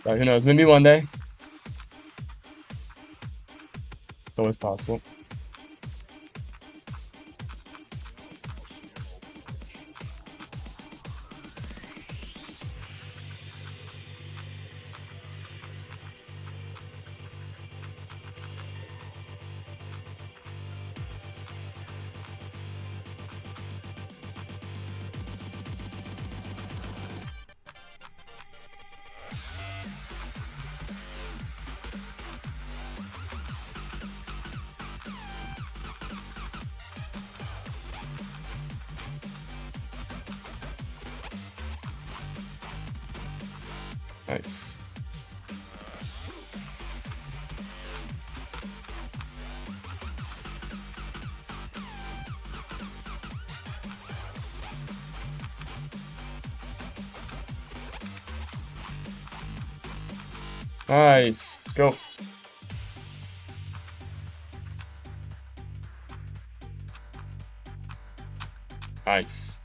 But who knows? Maybe one day. It's always possible. Nice. Nice. Let's go. Nice.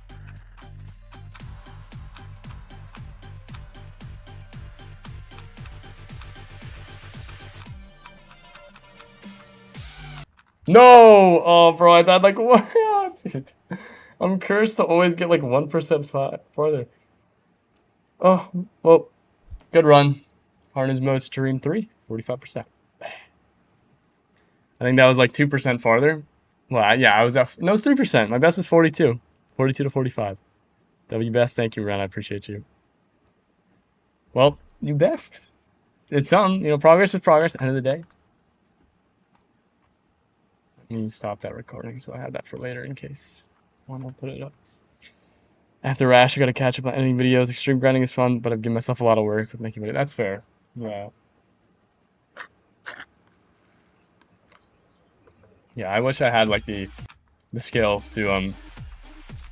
No! Oh, bro, I thought like, what? Dude. I'm cursed to always get like 1% farther. Oh, well, good run. Carnage mode stream 3, 45%. I think that was like 2% farther. Well, yeah, I was at, no, it's 3%. My best is 42. 42 to 45. W best, thank you, Ren. I appreciate you. Well, you best. It's something, you know, progress is progress, end of the day. Let me stop that recording so I have that for later in case one will put it up. After Rash, I gotta catch up on editing videos. Extreme grinding is fun, but I've given myself a lot of work with making videos. That's fair. Yeah. Yeah, I wish I had like the skill to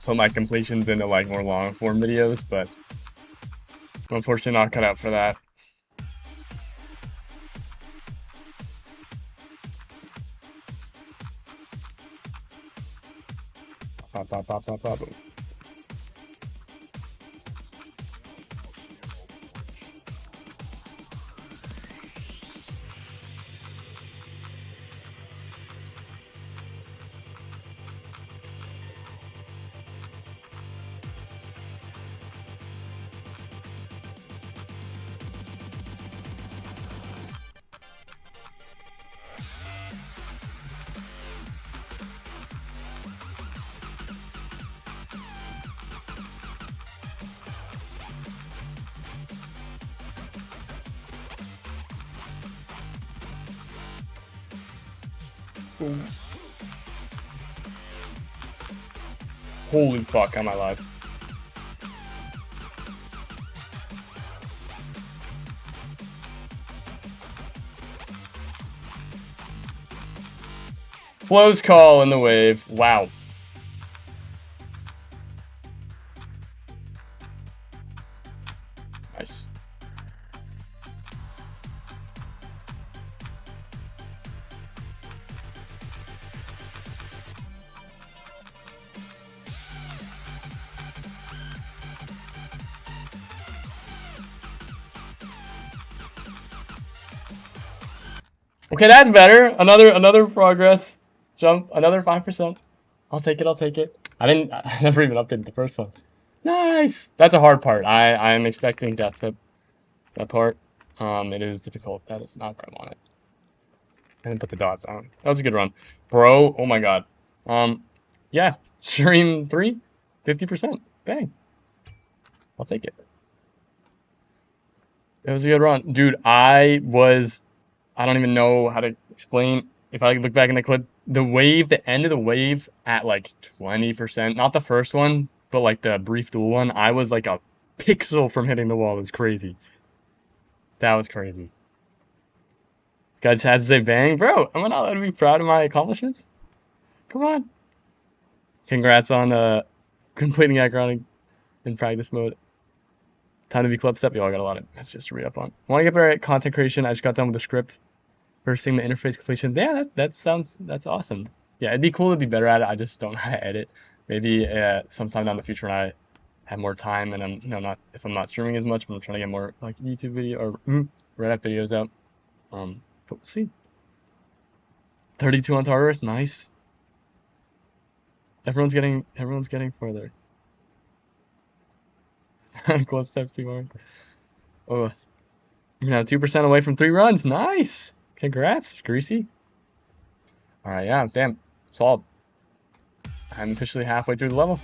put my completions into like more long form videos, but I'm unfortunately not cut out for that. Pop, pop, pop, pop, pop. Boom. Holy fuck, am I alive? Close call in the wave. Wow. Nice. Okay, that's better. Another progress jump. Another 5%. I'll take it. I'll take it. I never even updated the first one. Nice. That's a hard part. I'm expecting that part. It is difficult. That is not where I want it. I didn't put the dots on. That was a good run, bro. Oh my god. Yeah. Stream 3, 50%. Bang. I'll take it. It was a good run, dude. I don't even know how to explain. If I look back in the clip, the wave, the end of the wave at like 20%, not the first one, but like the brief duel one, I was like a pixel from hitting the wall. It was crazy. That was crazy. This guy just has to say bang, bro. Am I not allowed to be proud of my accomplishments? Come on. Congrats on completing Acronic in practice mode. Time to be club step. Y'all got a lot of that's just to read up on. Want to get better at content creation? I just got done with the script. First thing, the interface completion. Yeah, that's awesome. Yeah, it'd be cool to be better at it. I just don't know how to edit. Maybe sometime down the future when I have more time and I'm, not if I'm not streaming as much, but I'm trying to get more like YouTube video or Reddit videos out. But we'll see. 32 on Tartarus, nice. Everyone's getting further. Club steps too hard. Oh, you're now 2% away from 3 runs. Nice. Congrats, Greasy. All right, yeah, damn, solid. I'm officially halfway through the level.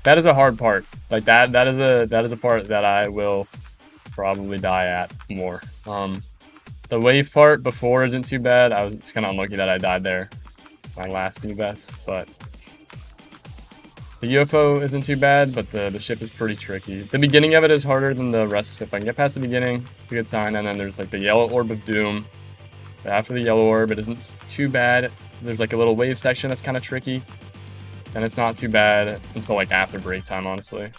That is a hard part. Like that is a part that I will probably die at more. The wave part before isn't too bad. I was kind of unlucky that I died there. My last new best, but the UFO isn't too bad, but the ship is pretty tricky. The beginning of it is harder than the rest. If I can get past the beginning, it's a good sign. And then there's like the yellow orb of doom. But after the yellow orb, it isn't too bad. There's like a little wave section that's kind of tricky. And it's not too bad until like after break time, honestly.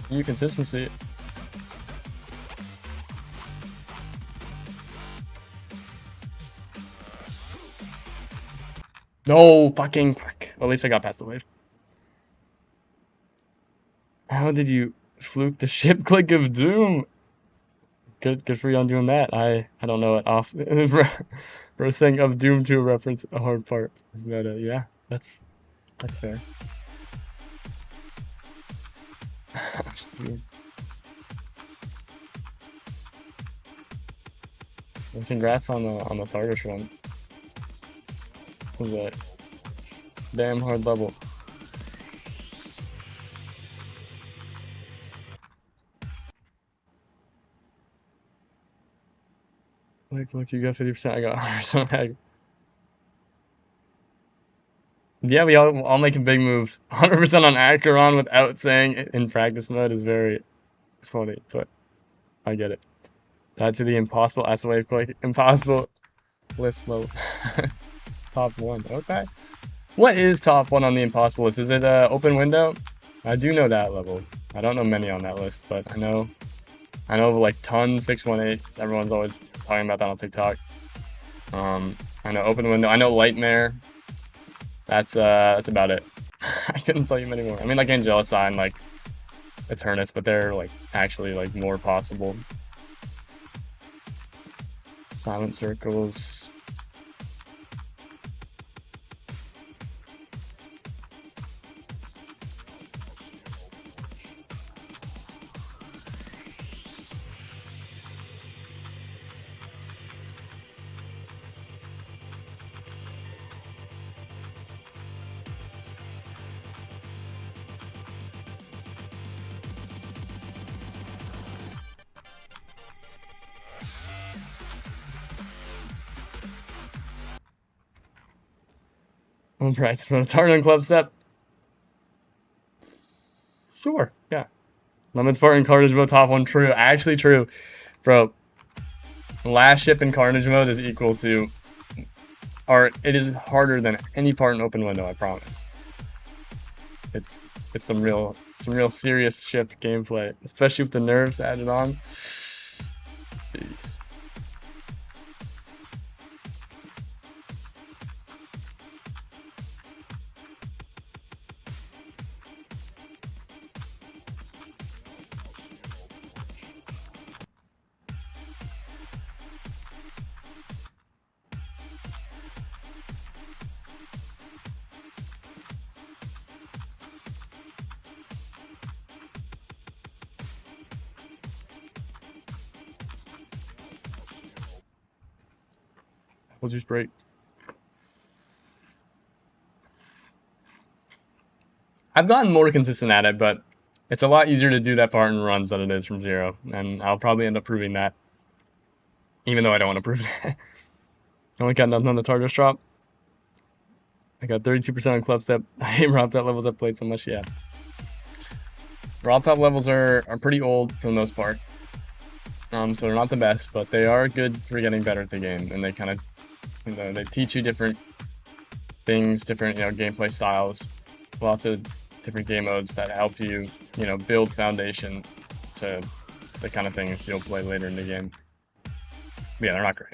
New consistency. No, fucking fuck. Well, at least I got past the wave. How did you fluke the ship click of doom? Good for you on doing that. I don't know it off. Bro saying of doom to a reference a hard part is meta. Yeah, that's fair. Well, congrats on the Tartarus run. Was that damn hard level. Look, you got 50%. I got 100%. Yeah, we all making big moves. 100% on Acheron without saying it in practice mode is very funny, but I get it. That's the impossible S wave click. Impossible list low. Top 1. Okay. What is top 1 on the impossible list? Is it open window? I do know that level. I don't know many on that list, but I know like tons 618. Everyone's always talking about that on TikTok. I know open window. I know Lightmare. That's about it. I couldn't tell you many more. I mean, like Angelisa and like Eternus, but they're like actually like more possible. Silent circles. I'm practicing for a Spartan club step. Sure, yeah. Lemon Spartan Carnage mode top 1 true. Actually true. Bro. Last ship in Carnage mode is equal to it is harder than any part in open window, I promise. It's some real serious ship gameplay, especially with the nerves added on. Jeez. Apple juice break. I've gotten more consistent at it, but it's a lot easier to do that part in runs than it is from 0, and I'll probably end up proving that, even though I don't want to prove that. I only got nothing on the Tartarus drop. I got 32% on club step. I hate Rob top levels. I've played so much. Yeah, Rob top levels are pretty old for the most part. So they're not the best, but they are good for getting better at the game, and they kind of, they teach you different things, different gameplay styles, lots of different game modes that help you you know, build foundation to the kind of things you'll play later in the game. But yeah, they're not great.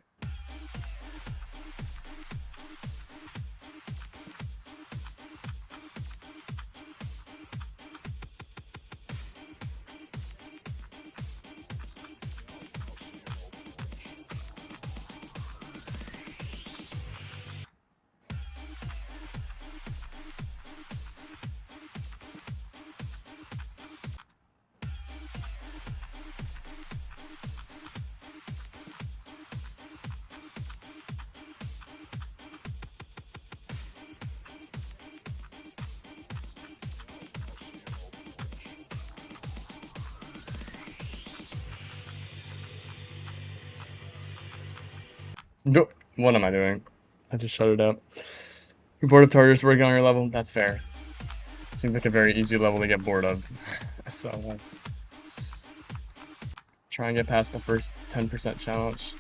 What am I doing? I just shut it up. You're bored of targets working on your level? That's fair. Seems like a very easy level to get bored of. So, try and get past the first 10% challenge.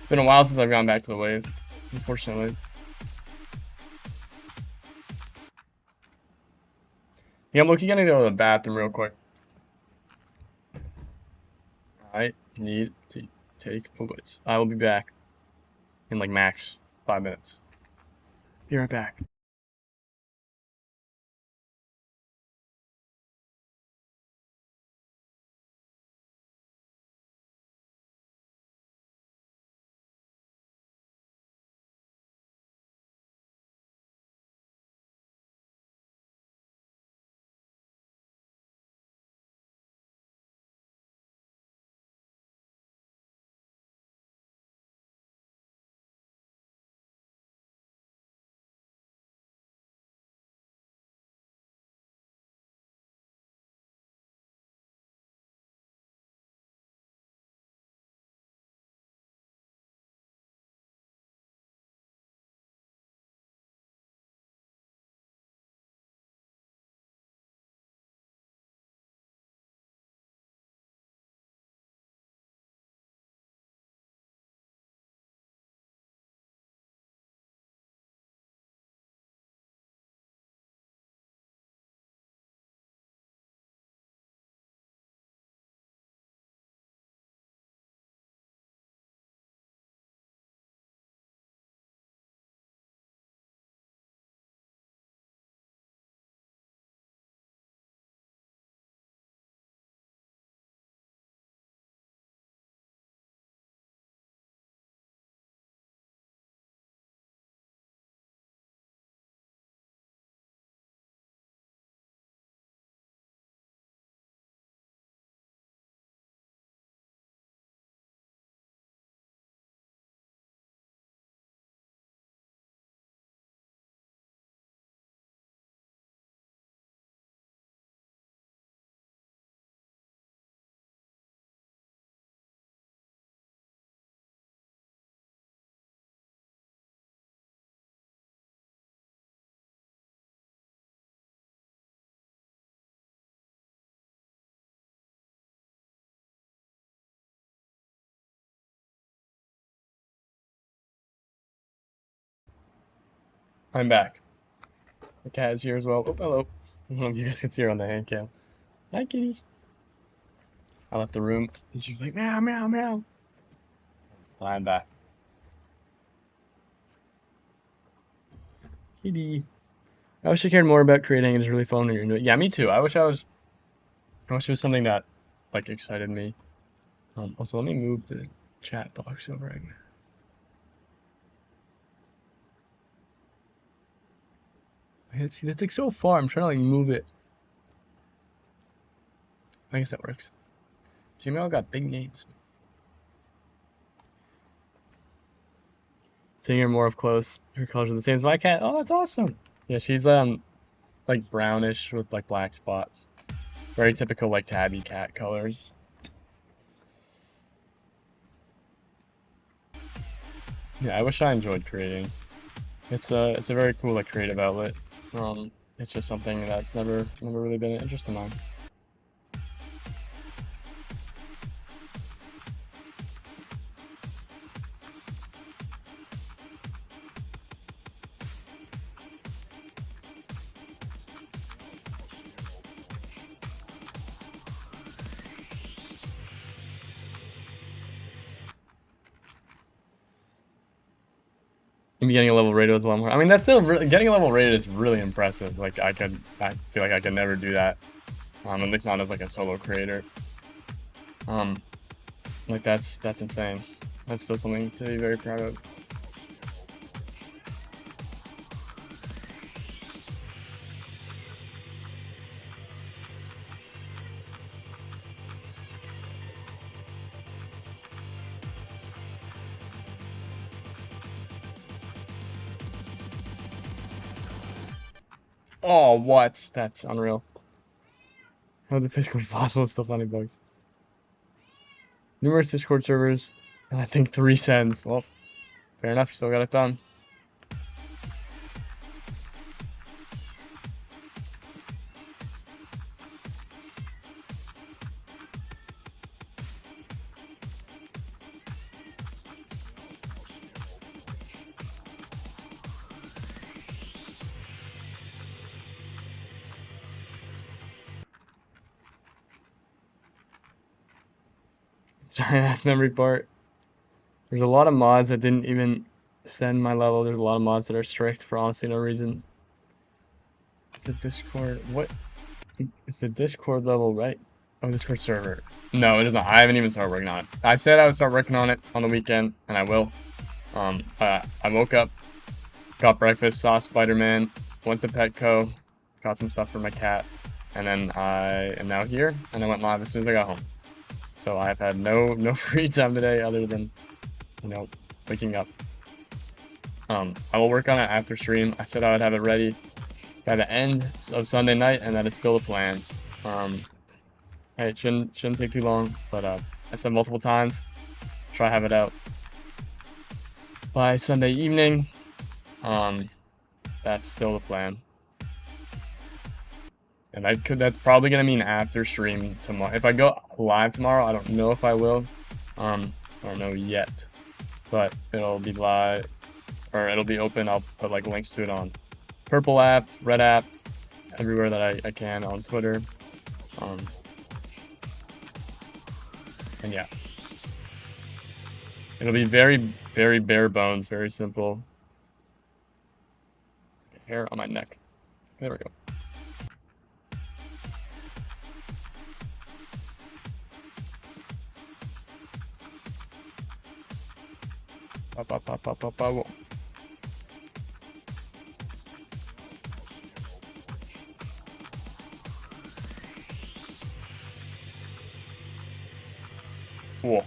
It's been a while since I've gone back to the waves, unfortunately. Yeah, I'm looking to go to the bathroom real quick. I need to take a whiz. I will be back in like max 5 minutes. Be right back. I'm back. The cat is here as well. Oh, hello. I don't know if you guys can see her on the hand cam. Hi, kitty. I left the room and she was like, meow, meow, meow. I'm back. Kitty. I wish I cared more about creating. It's really fun when you're into it. Yeah, me too. I wish it was something that like excited me. Also, let me move the chat box over again. See, that's like so far. I'm trying to like move it. I guess that works. So you all got big names. seeing her more up close. Her colors are the same as my cat. Oh, that's awesome. Yeah, she's like brownish with like black spots. Very typical like tabby cat colors. Yeah, I wish I enjoyed creating. It's a very cool like creative outlet. It's just something that's never really been an interest of mine. And getting a level rated was a lot more. I mean, that's still getting a level rated is really impressive. Like I feel like I could never do that. At least not as like a solo creator. Like that's insane. That's still something to be very proud of. Oh, what? That's unreal. How is it physically possible to still finding bugs? Numerous Discord servers, and I think 3 sends. Well, fair enough, you still got it done. Giant ass memory part. There's a lot of mods that didn't even send my level. There's a lot of mods that are strict for honestly no reason. Is it Discord? What? Is the Discord level right? Oh, Discord server. No, it isn't. I haven't even started working on it. I said I would start working on it on the weekend, and I will. I woke up, got breakfast, saw Spider-Man, went to Petco, got some stuff for my cat, and then I am now here, and I went live as soon as I got home. So I've had no free time today other than, you know, waking up. I will work on it after stream. I said I would have it ready by the end of Sunday night, and that is still the plan. It shouldn't take too long, but I said multiple times, try to have it out by Sunday evening. That's still the plan. And that's probably gonna mean after stream tomorrow. If I go live tomorrow, I don't know if I will. I don't know yet, but it'll be live, or it'll be open. I'll put like links to it on Purple app, Red app, everywhere that I can on Twitter. And yeah, it'll be very bare bones, very simple. Hair on my neck. There we go. Whoa. Cool.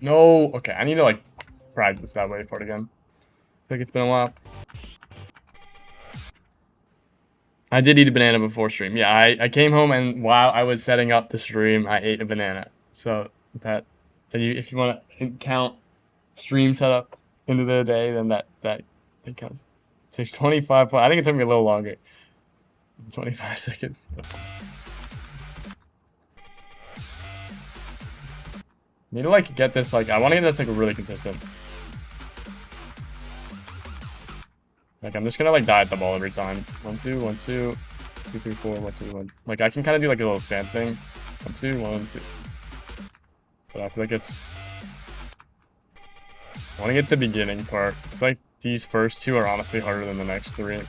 No, okay, I need to like practice that way part again. I think it's been a while. I did eat a banana before stream. Yeah, I came home and while I was setting up the stream, I ate a banana. So that if you want to count stream setup into the day, then that counts. It takes 25. I think it took me a little longer. 25 seconds. Need to like get this like I want to get this like really consistent. Like I'm just gonna like die at the ball every time. 1 2 1 2 2 3 4 1 2 1. Like I can kind of do like a little spam thing. 1 2 1 2. But I feel like it's. I want to get the beginning part. I feel like these first 2 are honestly harder than the next 3. I'm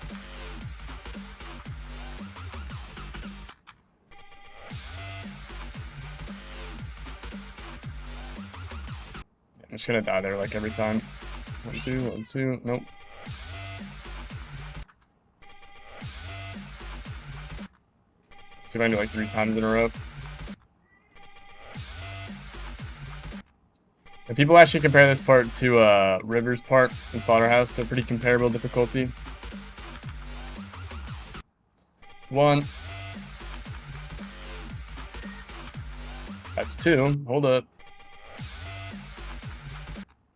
just gonna die there like every time. 1, 2, 1, 2. Nope. See if I can do like 3 times in a row. And people actually compare this part to River's part in Slaughterhouse. They're pretty comparable difficulty. 1. That's 2. Hold up.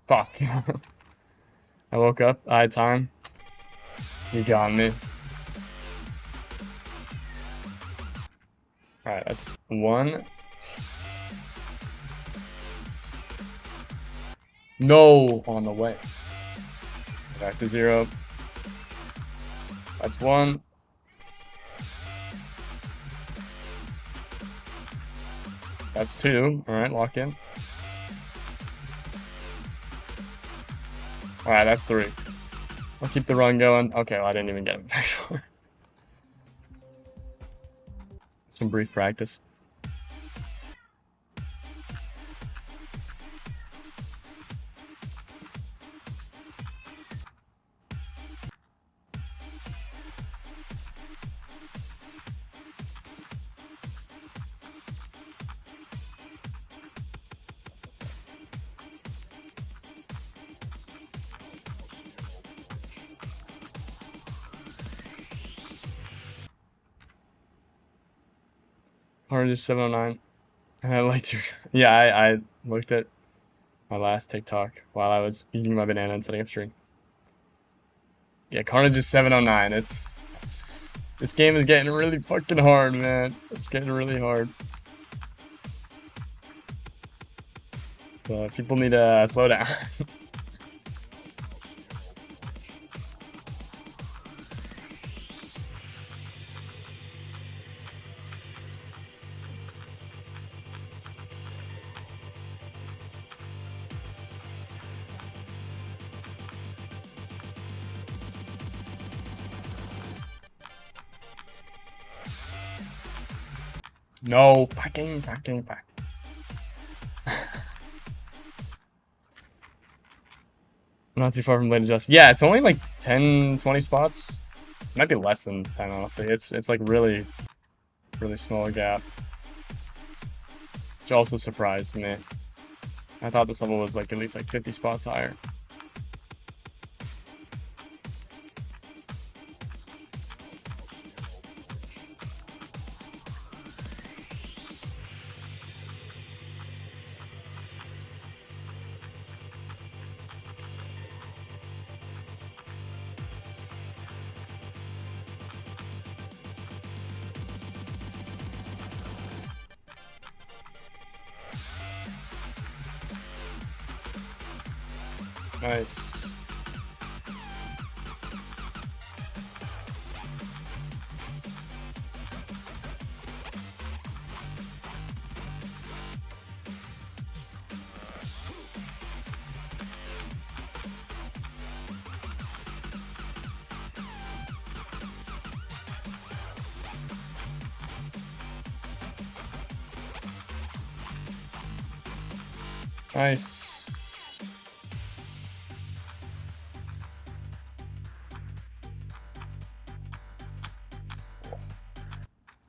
Fuck. I woke up. I had time. You got me. Alright, that's 1. No! On the way. Back to 0. That's 1. That's 2. Alright, lock in. Alright, that's 3. I'll keep the run going. Okay, well, I didn't even get it back for. Some brief practice. Carnage 709. I like to. Yeah, I looked at my last TikTok while I was eating my banana and setting up stream. Yeah, Carnage is 709. This game is getting really fucking hard, man. It's getting really hard. So people need to slow down. No, packing. Not too far from late adjust. Yeah, it's only like 10, 20 spots. It might be less than 10, honestly. It's like really small gap. Which also surprised me. I thought this level was like at least like 50 spots higher. Nice. Nice.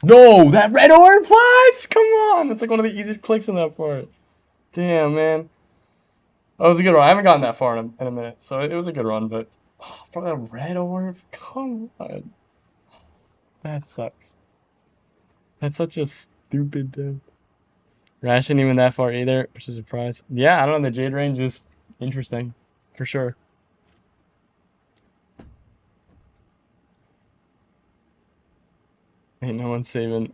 No, that red orb, what? Come on, that's like one of the easiest clicks in that part. Damn, man. That was a good run. I haven't gotten that far in a minute, so it was a good run, but for that red orb, come on. That sucks. That's such a stupid death. Rash ain't even that far either, which is a surprise. Yeah, I don't know, the Jade range is interesting, for sure. Ain't no one saving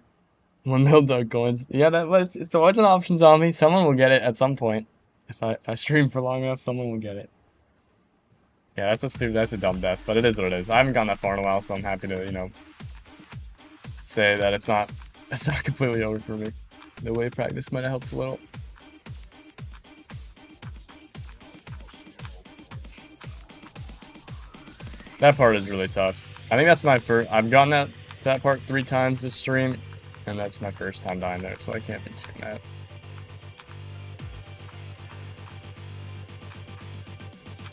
1 mil dog coins. Yeah, it's always an option, zombie. Someone will get it at some point. If I stream for long enough, someone will get it. Yeah, that's a dumb death, but it is what it is. I haven't gone that far in a while, so I'm happy to, you know, say that it's not completely over for me. The way practice might have helped a little. That part is really tough. I think that's my first. I've gotten that part 3 times this stream, and that's my first time dying there, so I can't be too mad.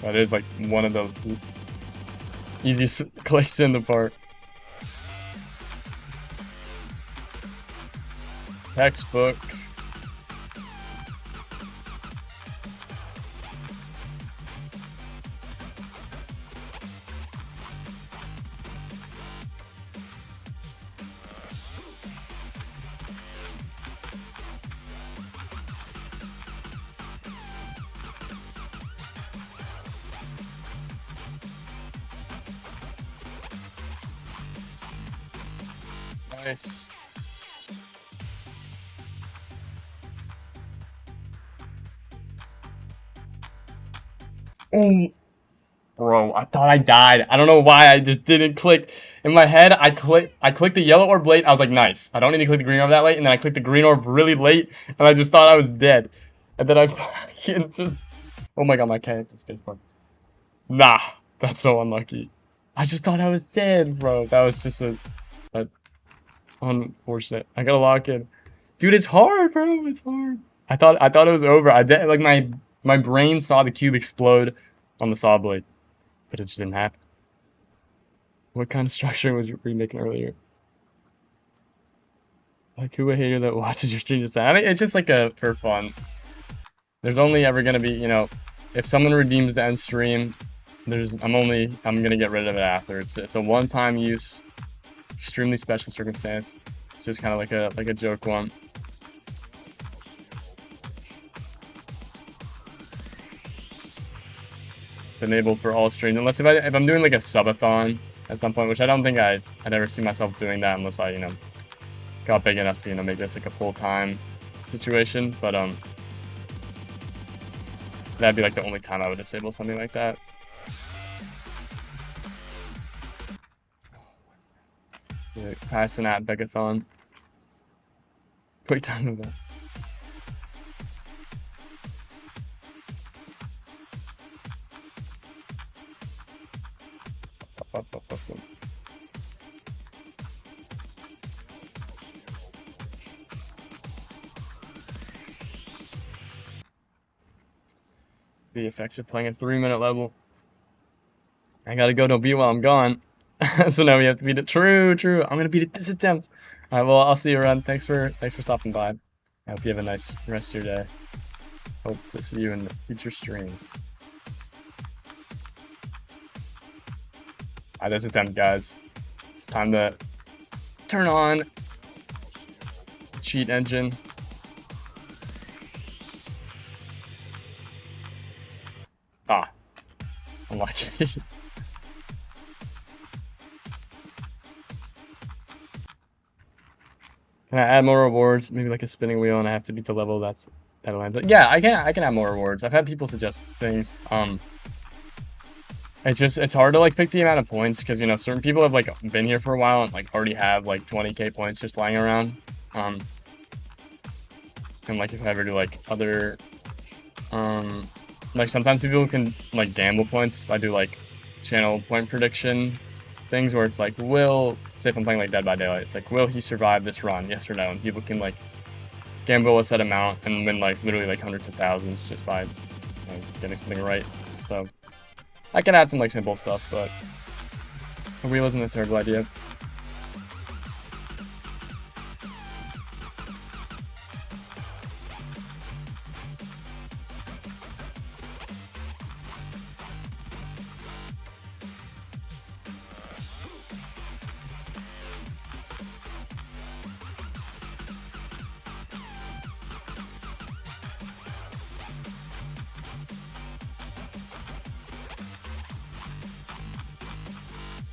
That is like one of the easiest clicks in the part. Textbook. Nice. Oh, bro, I thought I died. I don't know why I just didn't click. In my head, I clicked the yellow orb late. I was like, nice. I don't need to click the green orb that late. And then I clicked the green orb really late, and I just thought I was dead. And then I fucking just, oh my god, my cat is fun. Nah, that's so unlucky. I just thought I was dead, bro. That was just a unfortunate. I gotta lock in. Dude, it's hard, bro. It's hard. I thought it was over. I did like my brain saw the cube explode on the saw blade, but it just didn't happen. What kind of structure were you making earlier? Like who a hater that watches your stream just say? I mean, it's just like a for fun. There's only ever gonna be, if someone redeems the end stream, I'm gonna get rid of it after. It's a one-time use, extremely special circumstance. It's just kind of like a joke one. It's enabled for all streams, unless if I'm doing like a subathon at some point, which I don't think I'd ever see myself doing that unless I got big enough to make this like a full-time situation. But that'd be like the only time I would disable something like that. Yeah, passing at Begathon. Quick time event. The effects of playing a 3-minute level. I gotta go to beat while I'm gone. So now we have to beat it. True. I'm gonna beat it this attempt. Alright, well, I'll see you around. Thanks for stopping by. I hope you have a nice rest of your day. Hope to see you in future streams. Alright, this attempt, guys. It's time to turn on cheat engine. Ah, unlucky. Can I add more rewards? Maybe like a spinning wheel, and I have to beat the level that lands. But yeah, I can add more rewards. I've had people suggest things. It's hard to like pick the amount of points because certain people have like been here for a while and like already have like 20k points just lying around. And like if I ever do like other like sometimes people can like gamble points. I do like channel point prediction things where it's like, say if I'm playing like Dead by Daylight, it's like, will he survive this run, yes or no? And people can like gamble a set amount and win like literally like hundreds of thousands just by getting something right. So I can add some like simple stuff, but a wheel isn't a terrible idea.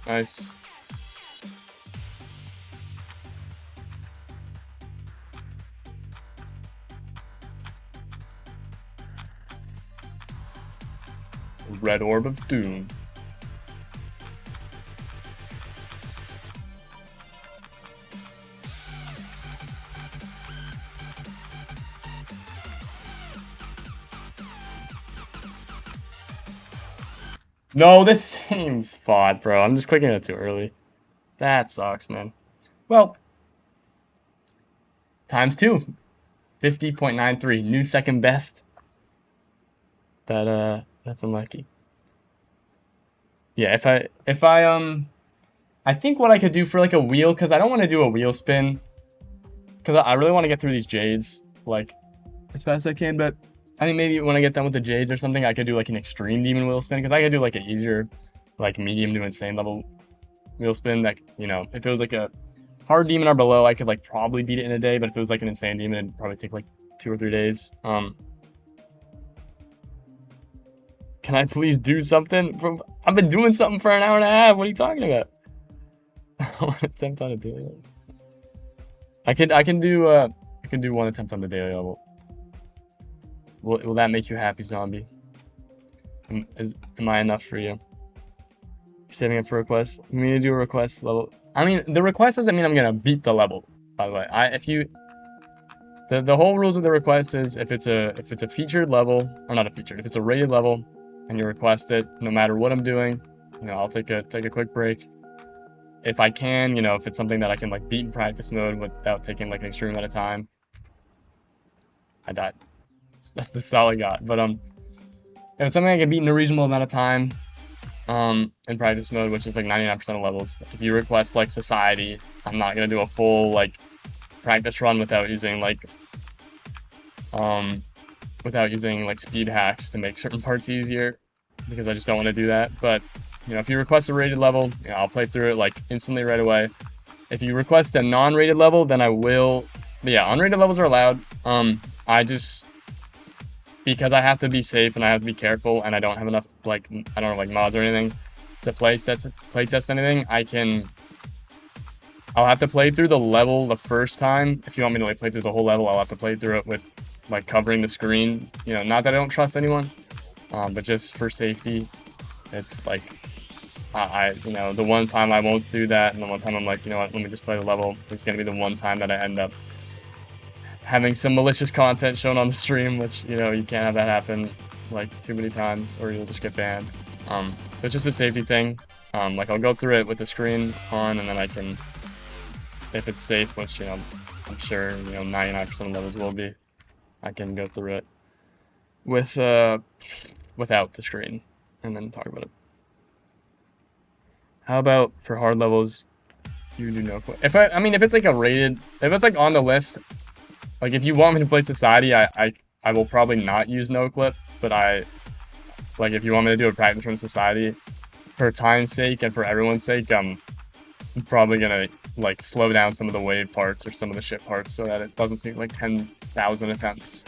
Nice. Red Orb of Doom. No, the same spot, bro. I'm just clicking it too early. That sucks, man. Well, times 2. 50.93. New second best. That's unlucky. Yeah, I think what I could do for like a wheel, because I don't want to do a wheel spin, because I really want to get through these jades like as fast as I can. But I think maybe when I get done with the jades or something, I could do like an extreme demon wheel spin, because I could do like an easier, like medium to insane level wheel spin. That, you know, if it was like a hard demon or below, I could like probably beat it in a day. But if it was like an insane demon, it'd probably take like 2 or 3 days. Can I please do something? I've been doing something for an hour and a half. What are you talking about? I want to attempt on a daily level. I can do one attempt on the daily level. Will that make you happy, zombie? Am I enough for you? You're saving up for requests. You mean to do a request level? I mean, the request doesn't mean I'm gonna beat the level. By the way, the whole rules of the request is if it's a featured level, or not a featured, if it's a rated level, and you request it, no matter what I'm doing, you know, I'll take a quick break. If I can, you know, if it's something that I can like beat in practice mode without taking like an extreme amount of time. I died. That's all I got. But if it's something I can beat in a reasonable amount of time, in practice mode, which is like 99% of levels. If you request like society, I'm not gonna do a full like practice run without using like speed hacks to make certain parts easier, because I just don't want to do that. But you know, if you request a rated level, you know, I'll play through it like instantly right away. If you request a non-rated level, then I will. But yeah, unrated levels are allowed. Because I have to be safe and I have to be careful, and I don't have enough like I don't have like mods or anything to play test anything. I'll have to play through the level the first time. If you want me to like play through the whole level, I'll have to play through it with like covering the screen. You know, not that I don't trust anyone, but just for safety. It's like you know, the one time I won't do that, and the one time I'm like, you know what, let me just play the level. It's gonna be the one time that I end up having some malicious content shown on the stream, which, you know, you can't have that happen like too many times or you'll just get banned. So it's just a safety thing. Like I'll go through it with the screen on, and then I can, if it's safe, which, you know, I'm sure, you know, 99% of levels will be, I can go through it with without the screen and then talk about it. How about for hard levels, you do no quit? If it's like a rated, if it's like on the list, like if you want me to play society, I will probably not use no clip, but like if you want me to do a practice run society, for time's sake and for everyone's sake, I'm probably gonna like slow down some of the wave parts or some of the shit parts so that it doesn't take like 10,000 attempts,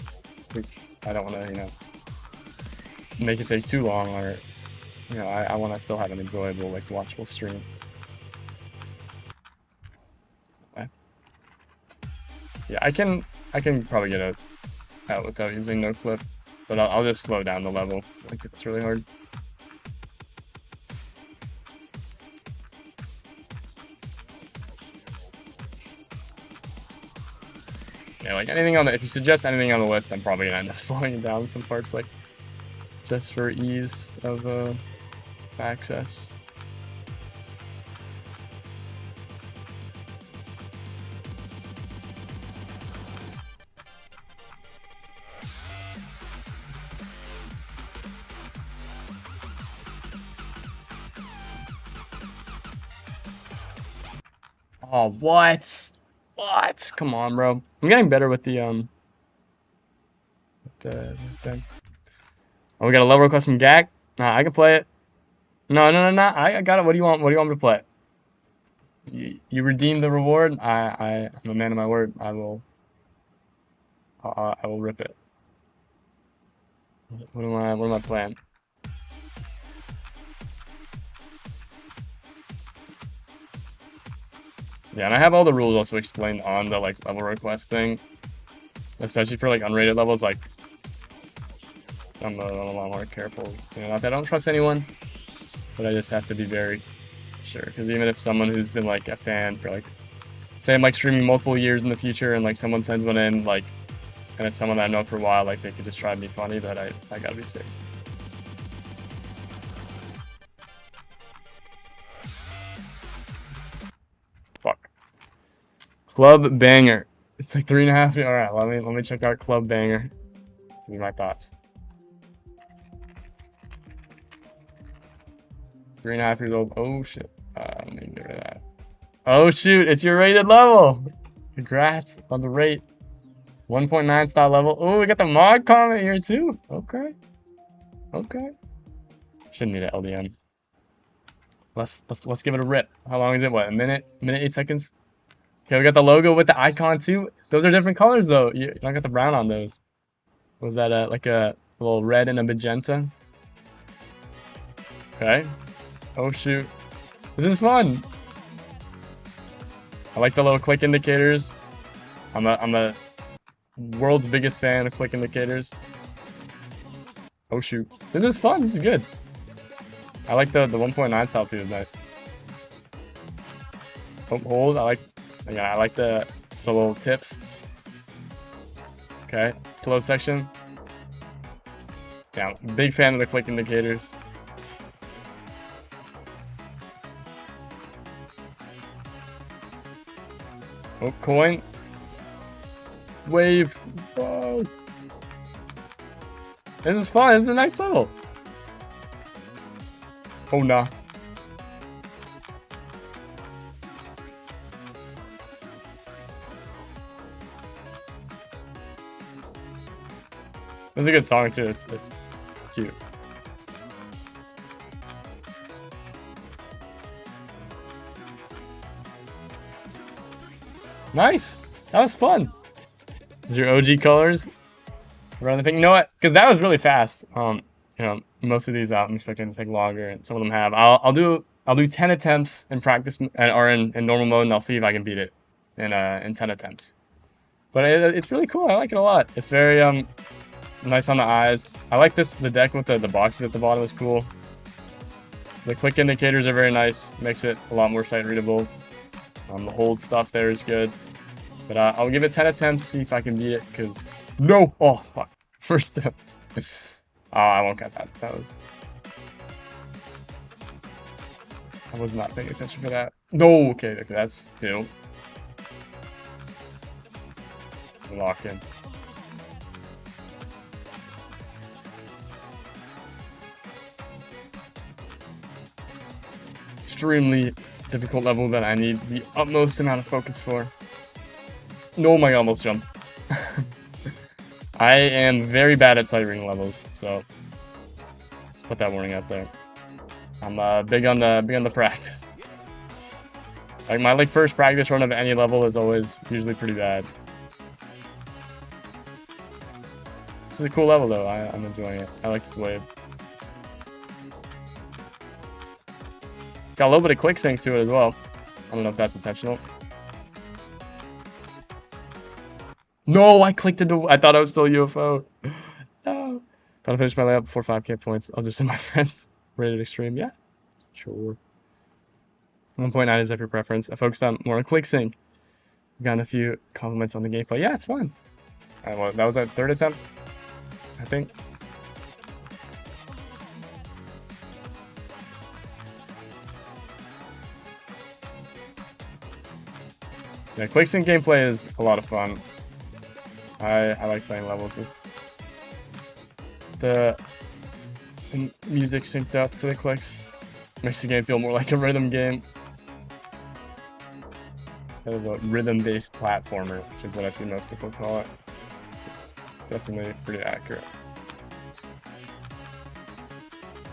because I don't want to, you know, make it take too long, or, you know, I want to still have an enjoyable, like, watchable stream. Okay. Yeah, I can probably get it out without using no clip, but I'll just slow down the level, like, if it's really hard. Yeah, like anything on the, if you suggest anything on the list, I'm probably gonna end up slowing it down some parts, like, just for ease of access. Oh, what? What? Come on, bro. I'm getting better with the thing. Oh, we got a level request from Gak. Nah, I can play it. No. I got it. What do you want? What do you want me to play? You redeemed the reward. I'm a man of my word. I will rip it. What am I playing? Yeah, and I have all the rules also explained on the like level request thing, especially for like unrated levels. Like, I'm a lot more careful. You know, not that I don't trust anyone, but I just have to be very sure. Because even if someone who's been like a fan for like, say I'm like streaming multiple years in the future, and like someone sends one in, like, and it's someone that I know for a while, like they could just try to be funny, but I gotta be safe. Fuck. Club banger. It's like 3.5. All right, let me check out Club banger. Give me my thoughts. 3.5 years old. Oh shit. Let me get rid of that. Oh shoot, it's your rated level. Congrats on the rate. 1.9 star level. Oh, we got the mod comment here too. Okay. Okay. Shouldn't need an LDM. Let's give it a rip. How long is it? What, a minute? Minute 8 seconds? Okay, we got the logo with the icon too. Those are different colors though. You don't got the brown on those. Was that like a little red and a magenta? Okay. Oh shoot. This is fun. I like the little click indicators. I'm a world's biggest fan of click indicators. Oh shoot. This is fun. This is good. I like the 1.9 style too. It's nice. Oh, hold. I like the little tips. Okay. Slow section. Yeah, big fan of the click indicators. Oh, coin. Wave. Whoa. This is fun. This is a nice level. Oh, nah. This is a good song, too. It's cute. Nice. That was fun. Is your OG colors around the thing? You know what? Because that was really fast. You know, most of these I'm expecting to take longer, and some of them have. I'll do 10 attempts in practice or in normal mode, and I'll see if I can beat it in 10 attempts. But it's really cool. I like it a lot. It's very nice on the eyes. I like the deck with the boxes at the bottom is cool. The click indicators are very nice. Makes it a lot more sight readable. The hold stuff there is good. But I'll give it 10 attempts, see if I can beat it, because... No! Oh, fuck. First attempt. Oh, I won't cut that. I was not paying attention for that. No! Okay, that's 2. Lock in. Extremely difficult level that I need the utmost amount of focus for. No, my almost jumped. I am very bad at sight reading levels, so let's put that warning out there. I'm big on the practice. Like my first practice run of any level is always usually pretty bad. This is a cool level though. I'm enjoying it. I like this wave. Got a little bit of click sync to it as well. I don't know if that's intentional. No, I clicked into. I thought I was still a UFO. No. Thought I finished my layup before 5K points. I'll just send my friends. Rated extreme, yeah. Sure. 1.9 is your preference. I focused more on click sync. Gotten a few compliments on the gameplay. Yeah, it's fun. Well, that was our 3rd attempt, I think. Yeah, click sync gameplay is a lot of fun. I like playing levels with the music synced up to the clicks. Makes the game feel more like a rhythm game. Kind of a rhythm-based platformer, which is what I see most people call it. It's definitely pretty accurate.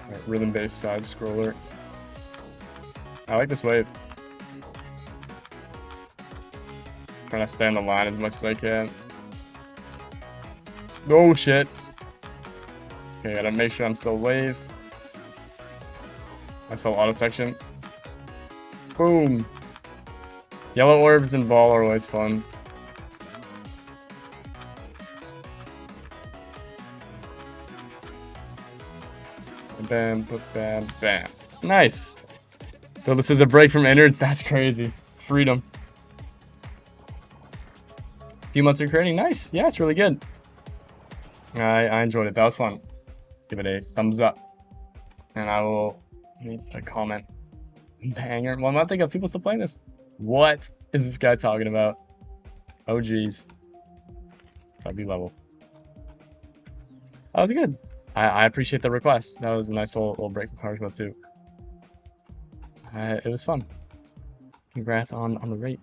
Right, rhythm-based side scroller. I like this wave. Trying to stay on the line as much as I can. Oh shit. Okay, gotta make sure I'm still wave. I still auto section. Boom. Yellow orbs and ball are always fun. Bam, bam, bam. Nice. So this is a break from innards. That's crazy. Freedom. A few months of creating. Nice. Yeah, it's really good. I enjoyed it. That was fun. Give it a thumbs up. And I will leave a comment. Banger. Well, I'm not thinking of people still playing this. What is this guy talking about? Oh, geez. Probably level. That was good. I appreciate the request. That was a nice little break from Carnage mode, too. It was fun. Congrats on the rate.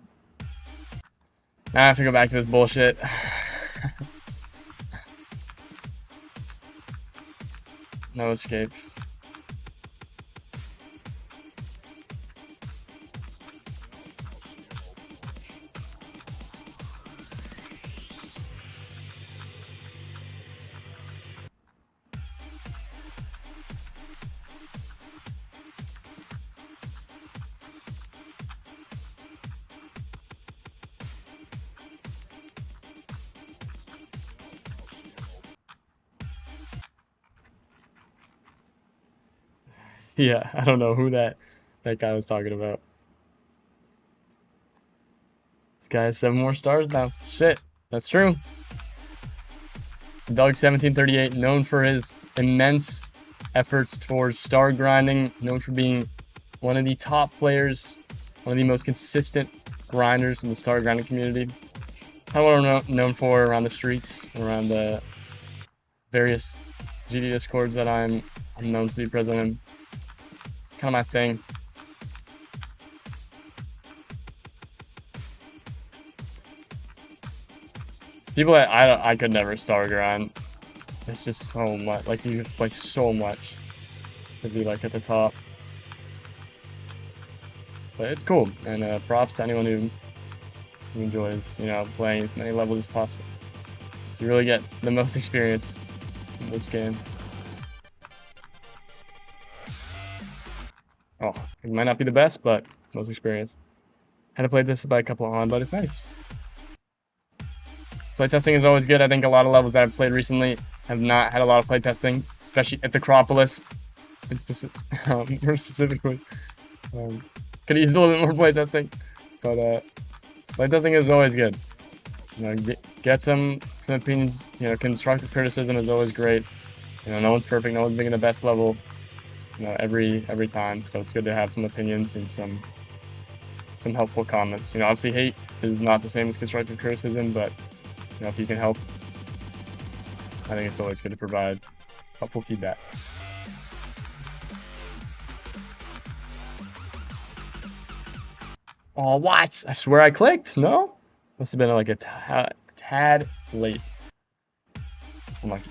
Now I have to go back to this bullshit. No escape. Yeah, I don't know who that guy was talking about. This guy has 7 more stars now. Shit, that's true. Doug 1738, known for his immense efforts towards star grinding, known for being one of the top players, one of the most consistent grinders in the star grinding community. Kind of what I'm known for around the streets, around the various GD discords that I'm known to be present in. Kind of my thing. People that I could never star grind. It's just so much. Like you play so much to be like at the top. But it's cool, and props to anyone who enjoys, you know, playing as many levels as possible. You really get the most experience in this game. Oh, it might not be the best, but most experience. Had to play this by a couple on, but it's nice. Playtesting is always good. I think a lot of levels that I've played recently have not had a lot of playtesting, especially at the Acropolis. More specifically, could use a little bit more playtesting, but playtesting is always good. You know, get some opinions. You know, constructive criticism is always great. You know, no one's perfect. No one's making the best level. You know, every time. So it's good to have some opinions and some helpful comments. You know, obviously hate is not the same as constructive criticism, but you know, if you can help, I think it's always good to provide helpful feedback. Oh, what? I swear I clicked. No? Must have been like a tad late. Unlucky.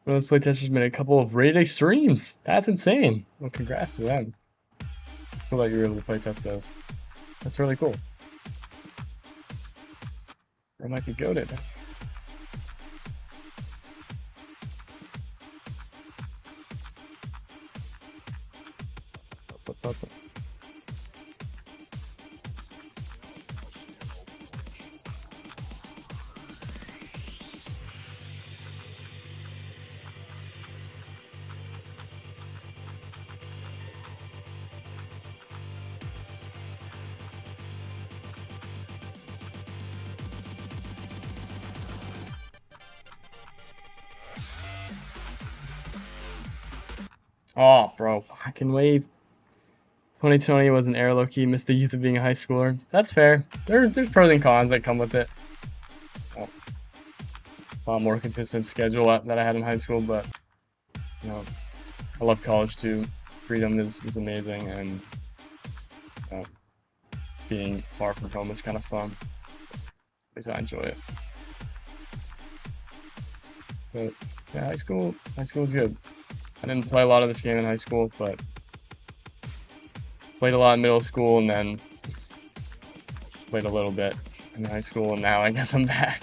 One of those playtesters made a couple of rated extremes. That's insane. Well, congrats to them. Cool that you were able to playtest those. That's really cool. That might be goated. Oh, bro, fucking wave. 2020 was an era low-key, missed the youth of being a high schooler. That's fair. There's pros and cons that come with it. Oh, a lot more consistent schedule that I had in high school, but you know, I love college too. Freedom is amazing, and being far from home is kind of fun. At least I enjoy it. But yeah, high school was good. I didn't play a lot of this game in high school, but played a lot in middle school, and then Played a little bit in high school, and now I guess I'm back.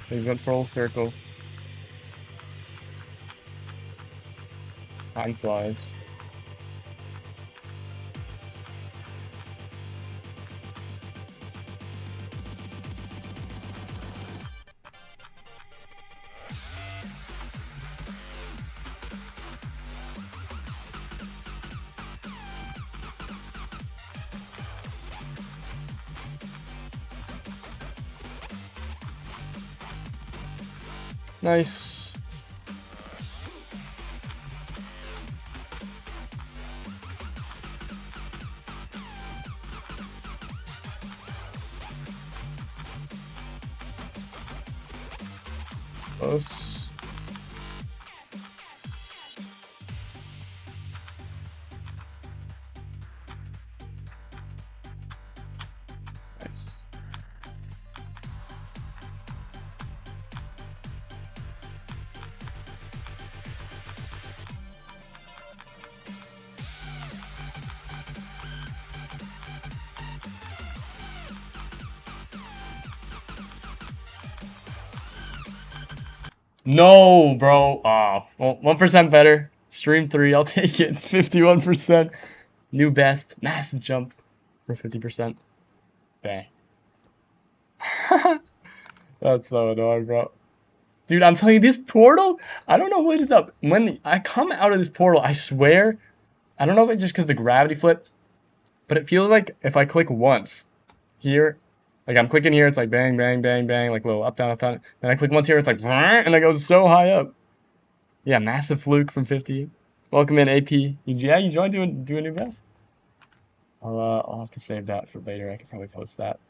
Things went full circle. Time flies. Nice. Close. Nice. No, bro. Ah, well, 1% better. Stream 3, I'll take it. 51%. New best. Massive jump for 50%. Bang. That's so annoying, bro. Dude, I'm telling you, this portal, I don't know what is up. When I come out of this portal, I swear, I don't know if it's just because the gravity flipped, but it feels like if I click once here, like I'm clicking here, it's like bang, bang, bang, bang, like little up, down, up, down. Then I click once here, it's like, and it goes so high up. Yeah, massive fluke from 50. Welcome in, AP. Yeah, you joined doing new best? I'll have to save that for later. I can probably post that.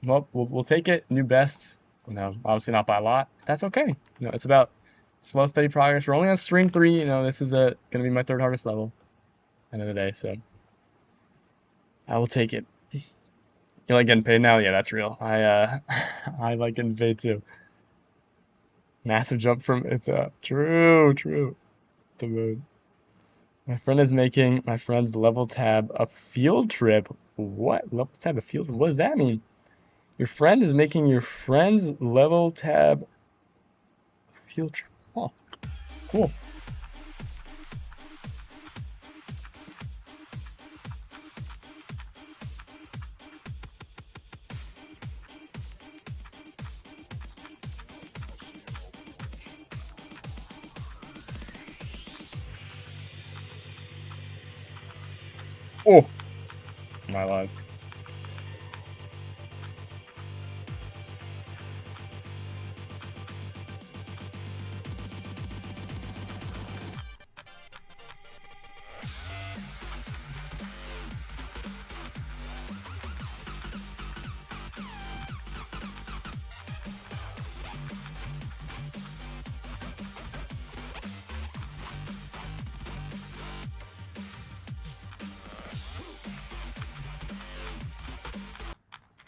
Well, we'll take it. New best. You know, obviously not by a lot. That's okay. You know, it's about slow, steady progress. We're only on stream 3. You know, this is gonna be my 3rd hardest level. End of the day, so I will take it. You like getting paid now? Yeah, that's real. I like getting paid too. Massive jump from true. The moon. My friend is making my friend's level tab a field trip. What? Level tab a field trip? What does that mean? Your friend is making your friend's level tab a field trip. Oh, cool. Oh, my life.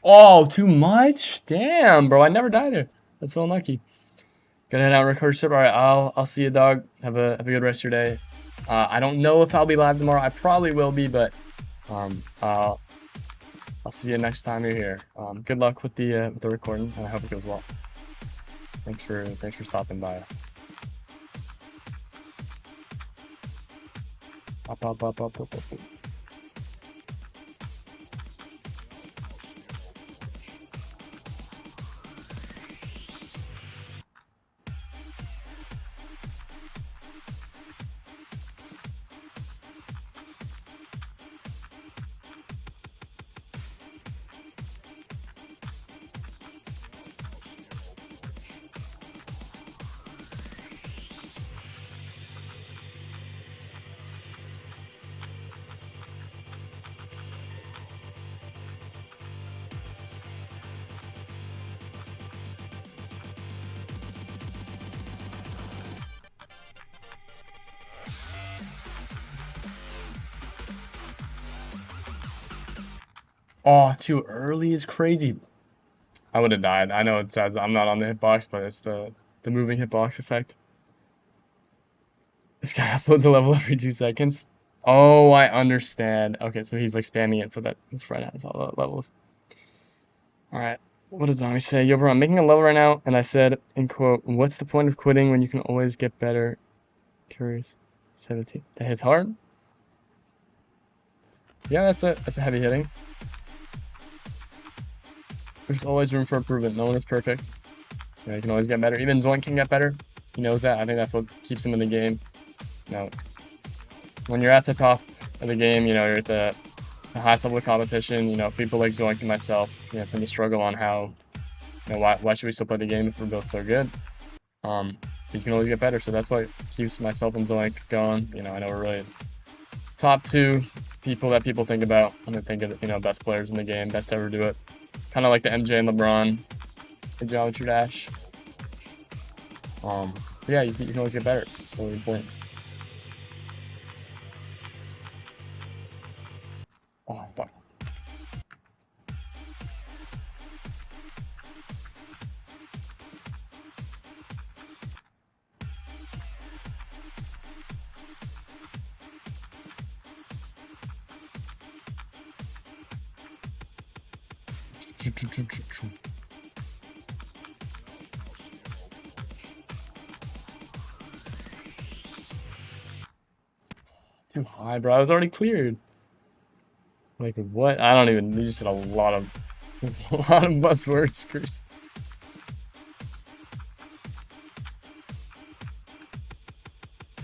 Oh, too much? Damn, bro, I never died there. That's so unlucky. Gonna head out and record strip. All right, I'll see you, dog. Have a good rest of your day. I don't know if I'll be live tomorrow. I probably will be, but I'll see you next time you're here. Good luck with the recording, and I hope it goes well. Thanks for stopping by. Up. Oh, too early is crazy. I would have died. I know it says I'm not on the hitbox, but it's the moving hitbox effect. This guy uploads a level every 2 seconds. Oh, I understand. Okay, so he's like spamming it so that his friend has all the levels. Alright, what does Zombie say? Yo, bro, I'm making a level right now, and I said, in quote, what's the point of quitting when you can always get better? Curious. 17. That hits hard? Yeah, that's a heavy hitting. There's always room for improvement. No one is perfect. You know, you can always get better. Even Zoink can get better. He knows that. I think that's what keeps him in the game. You know, when you're at the top of the game, you know, you're at the highest level of competition. You know, people like Zoink and myself, you know, tend to struggle on how, you know, why should we still play the game if we're both so good? Um, you can always get better. So that's what keeps myself and Zoink going. You know, I know we're really top two people that people think about when they think of, you know, best players in the game, best to ever do it. Kind of like the MJ and LeBron, the Geometry Dash. But yeah, you can always get better. It's really important. Oh, fuck. Too high, bro. I was already cleared. Like, what? I don't even. You just said a lot of buzzwords, Chris.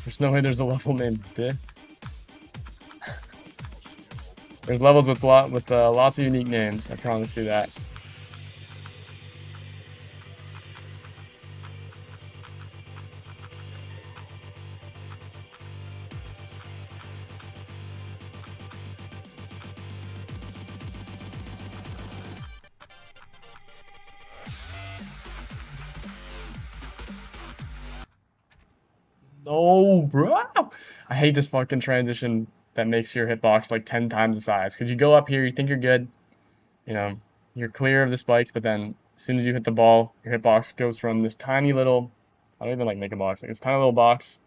There's no way there's a level named Biff. There's levels with lots of unique names. I promise you that. No, bro. I hate this fucking transition that makes your hitbox like 10 times the size. Because you go up here, you think you're good, you know, you're clear of the spikes, but then as soon as you hit the ball, your hitbox goes from this tiny little, I don't even like make a box, like this tiny little box,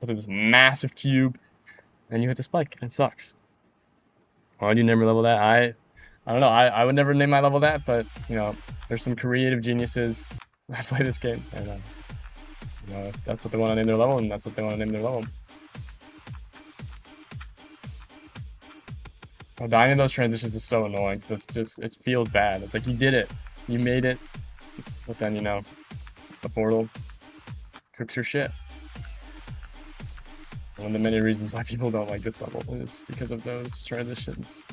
to this massive cube, and you hit the spike, and it sucks. Why do you never level that? I don't know, I would never name my level that, but, you know, there's some creative geniuses that play this game, and, you know, if that's what they want to name their level, and that's what they want to name their level. Oh, dying in those transitions is so annoying, because it's just, it feels bad. It's like, you did it, you made it, but then, you know, the portal cooks your shit. One of the many reasons why people don't like this level is because of those transitions.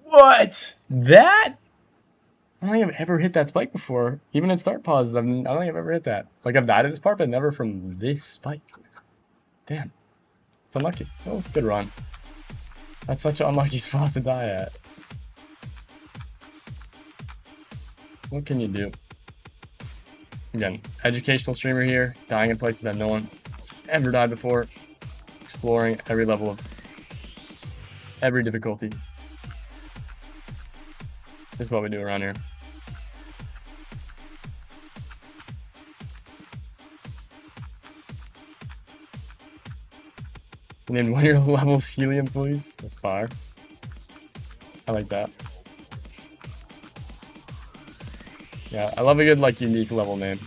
What? That? I don't think I've ever hit that spike before. Even in start pauses, I don't think I've ever hit that. Like, I've died at this part, but never from this spike. Damn. It's unlucky. Oh, good run. That's such an unlucky spot to die at. What can you do? Again, educational streamer here, dying in places that no one has ever died before. Exploring every level of every difficulty. This is what we do around here. And then 1 year levels helium, please. That's fire. I like that. Yeah, I love a good, like, unique level name.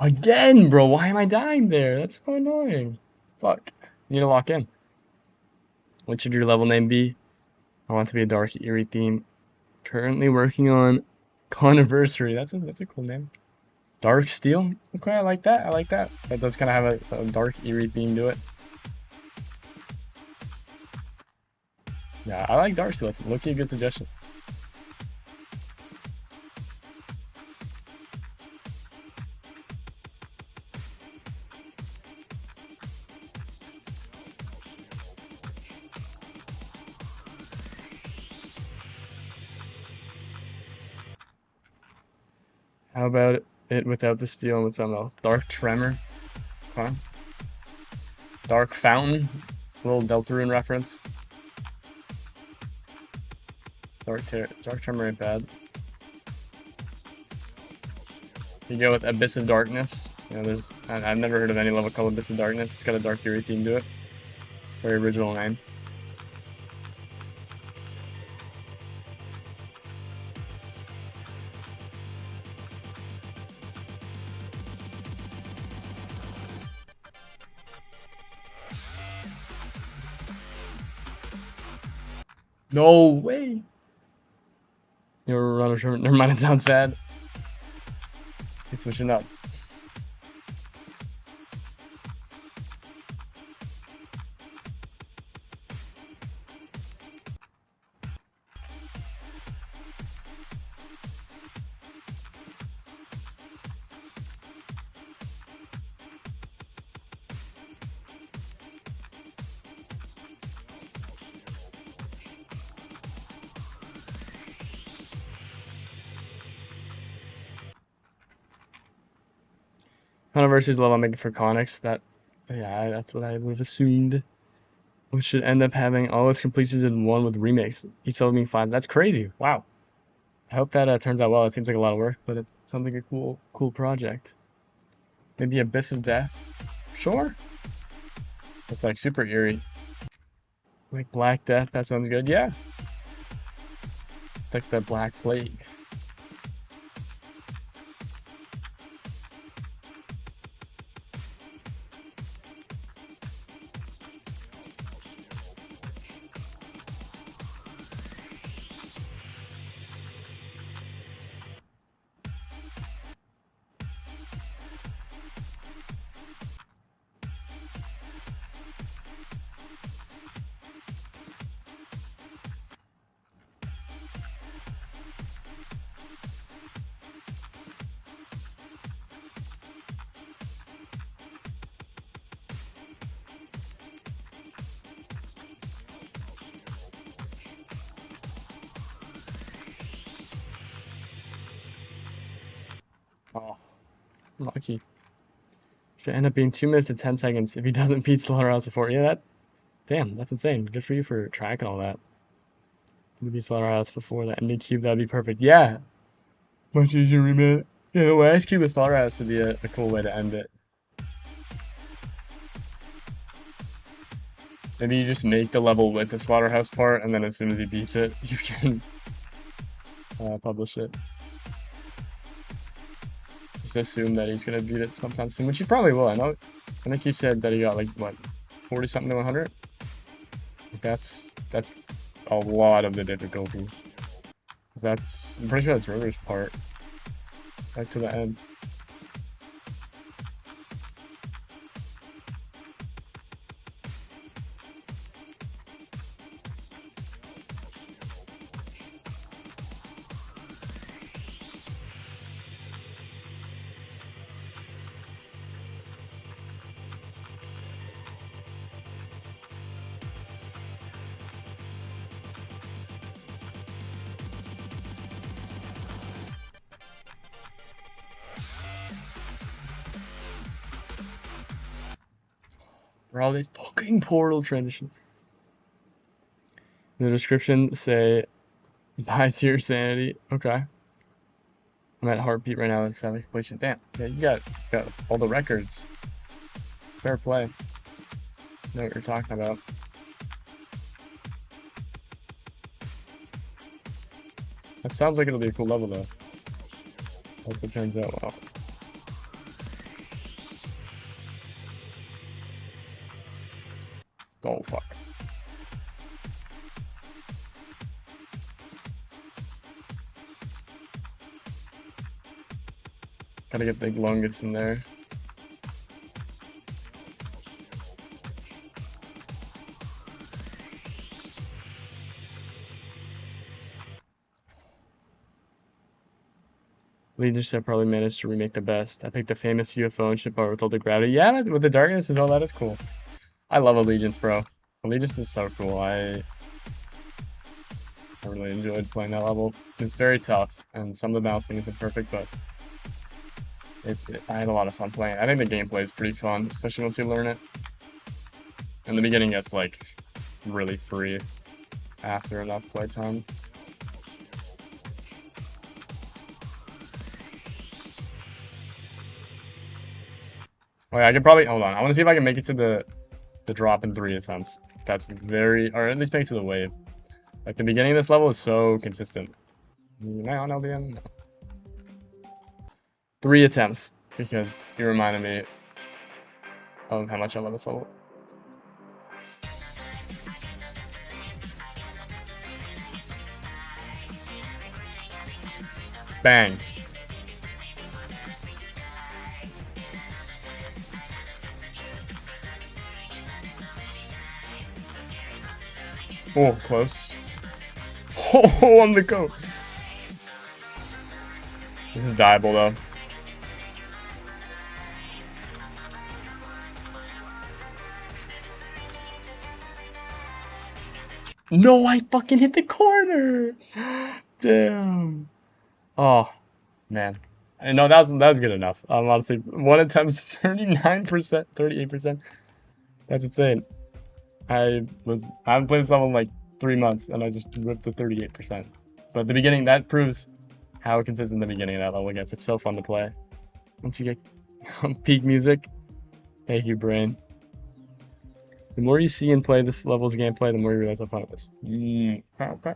Again, bro, why am I dying there? That's so annoying. Fuck. Need to lock in. What should your level name be? I want it to be a dark, eerie theme. Currently working on Conniversary. That's a cool name. Dark Steel? Okay, I like that. I like that. That does kind of have a dark, eerie theme to it. Yeah, I like Dark Steel. That's a good suggestion. How about it without the steel and with something else? Dark Tremor. Okay. Dark Fountain. A little Deltarune reference. Dark Tremor ain't bad. You go with Abyss of Darkness. You know, I've never heard of any level called Abyss of Darkness. It's got a dark eerie theme to it. Very original name. No way. Never mind, it sounds bad. He's switching up. Controversy's level I'm making for Conics. Yeah, that's what I would have assumed. We should end up having all its completions in one with remakes. Each level being 5. That's crazy. Wow. I hope that turns out well. It seems like a lot of work, but it sounds like a cool project. Maybe Abyss of Death. Sure. It's like super eerie. Like Black Death. That sounds good. Yeah. It's like the Black Plague. Oh, lucky. Should end up being 2 minutes and 10 seconds if he doesn't beat Slaughterhouse before. Yeah, damn, that's insane. Good for you for tracking all that. If beat Slaughterhouse before the ending cube, that'd be perfect. Yeah, much easier remit. Yeah, the last cube with Slaughterhouse would be a cool way to end it. Maybe you just make the level with the Slaughterhouse part, and then as soon as he beats it, you can publish it. Just assume that he's gonna beat it sometime soon, which he probably will. I think he said that he got like what, 40 something to 100. That's a lot of the difficulty. I'm pretty sure that's River's part. Right to the end. For all these fucking portal transitions. In the description, say, buy tier sanity. Okay. I'm at heartbeat right now with 7 completion. Damn. Yeah, you got all the records. Fair play. Know what you're talking about. That sounds like it'll be a cool level though. Hope it turns out well. Gotta get the longest in there. Legion ship probably managed to remake the best. I picked the famous UFO and ship art with all the gravity. Yeah, with the darkness and all that is cool. I love Allegiance, bro. Allegiance is so cool. I really enjoyed playing that level. It's very tough, and some of the bouncing isn't perfect, but I had a lot of fun playing. I think the gameplay is pretty fun, especially once you learn it. In the beginning, it's like really free after enough playtime. Oh yeah, I could probably hold on. I want to see if I can make it to the drop in 3 attempts. That's very, or at least make it to the wave. Like the beginning of this level is so consistent. Now I'll be in 3 attempts because you reminded me of how much I love this level. Bang. Oh, close. Oh, on the go. This is dieable though. No, I fucking hit the corner. Damn. Oh, man. I know that was good enough. Honestly, 1 attempt, 39%, 38%. That's insane. I haven't played this level in like 3 months, and I just whipped to 38%. But the beginning, that proves how consistent the beginning of that level gets. It's so fun to play. Once you get peak music, thank you, brain. The more you see and play this level's gameplay, the more you realize how fun it is. Okay.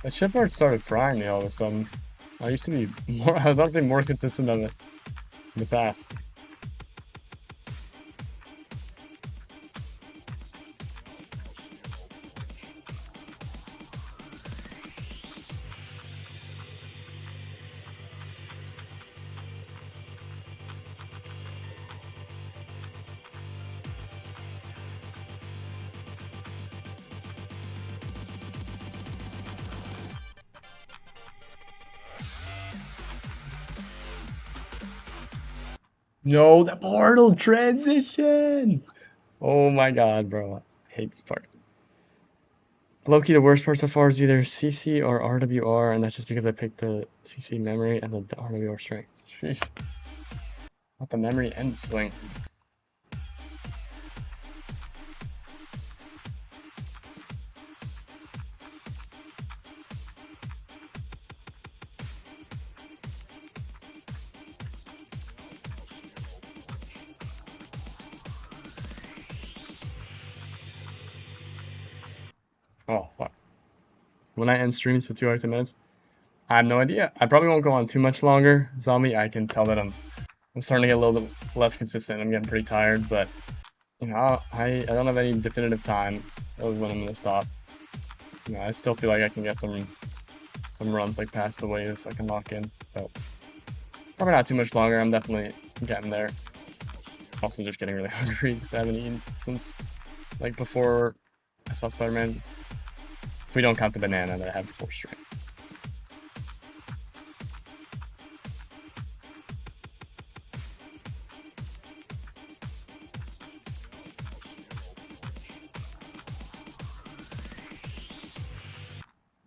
The ship art started frying me all of a sudden. I used to be more, I was honestly more consistent of it in the past. No, the portal transition! Oh my god, bro. I hate this part. Low-key, the worst part so far is either CC or RWR, and that's just because I picked the CC memory and the RWR strength. Sheesh. Not the memory and swing. Oh, fuck. When I end streams for 2 hours and minutes, I have no idea. I probably won't go on too much longer. Zombie, I can tell that I'm starting to get a little bit less consistent. I'm getting pretty tired, but you know, I don't have any definitive time of when I'm gonna stop. You know, I still feel like I can get some runs like past the wave if I can lock in, but probably not too much longer. I'm definitely getting there. Also, just getting really hungry because I haven't eaten since like before I saw Spider-Man. If we don't count the banana that I had before stream.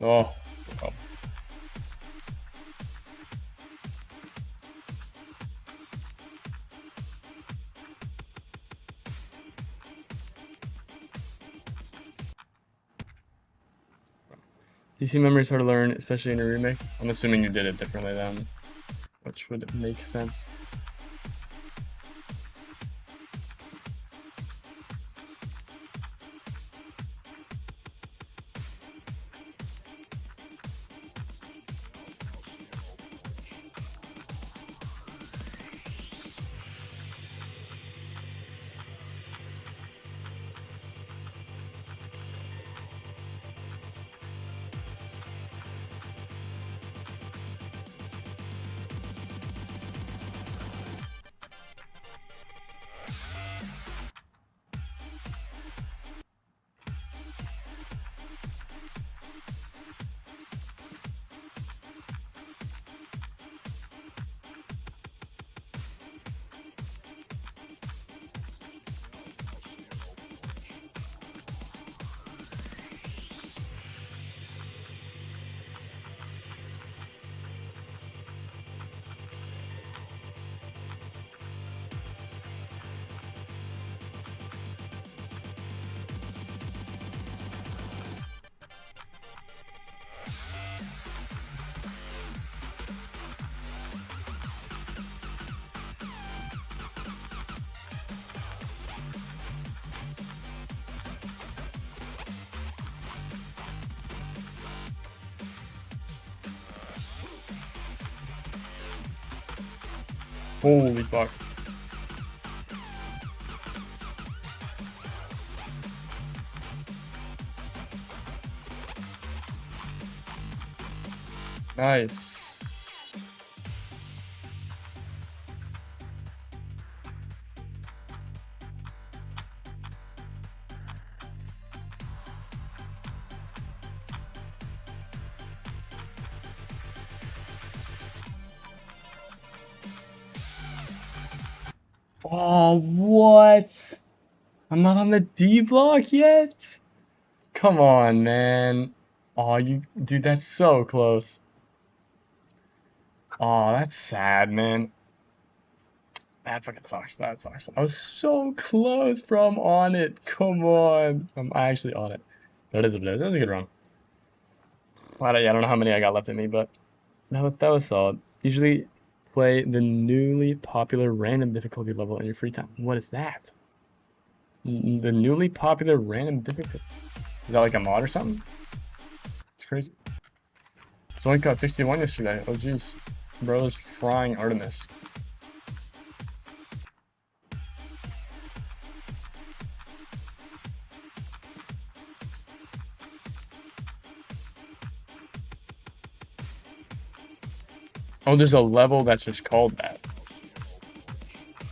Oh, bro. DC memory is hard to learn, especially in a remake. I'm assuming you did it differently then, which would make sense. Holy fuck. Nice. Oh, what? I'm not on the D block yet? Come on, man. Oh, dude, that's so close. Oh, that's sad, man. That fucking sucks. That sucks. I was so close, bro. I'm on it. Come on. I'm actually on it. That is a That was a good run. I don't know how many I got left in me, but that was solid. Usually play the newly popular random difficulty level in your free time. What is that? The newly popular random difficulty. Is that like a mod or something? It's crazy. It's only got 61 yesterday. Oh jeez. Bro is frying Artemis. Oh, there's a level that's just called that.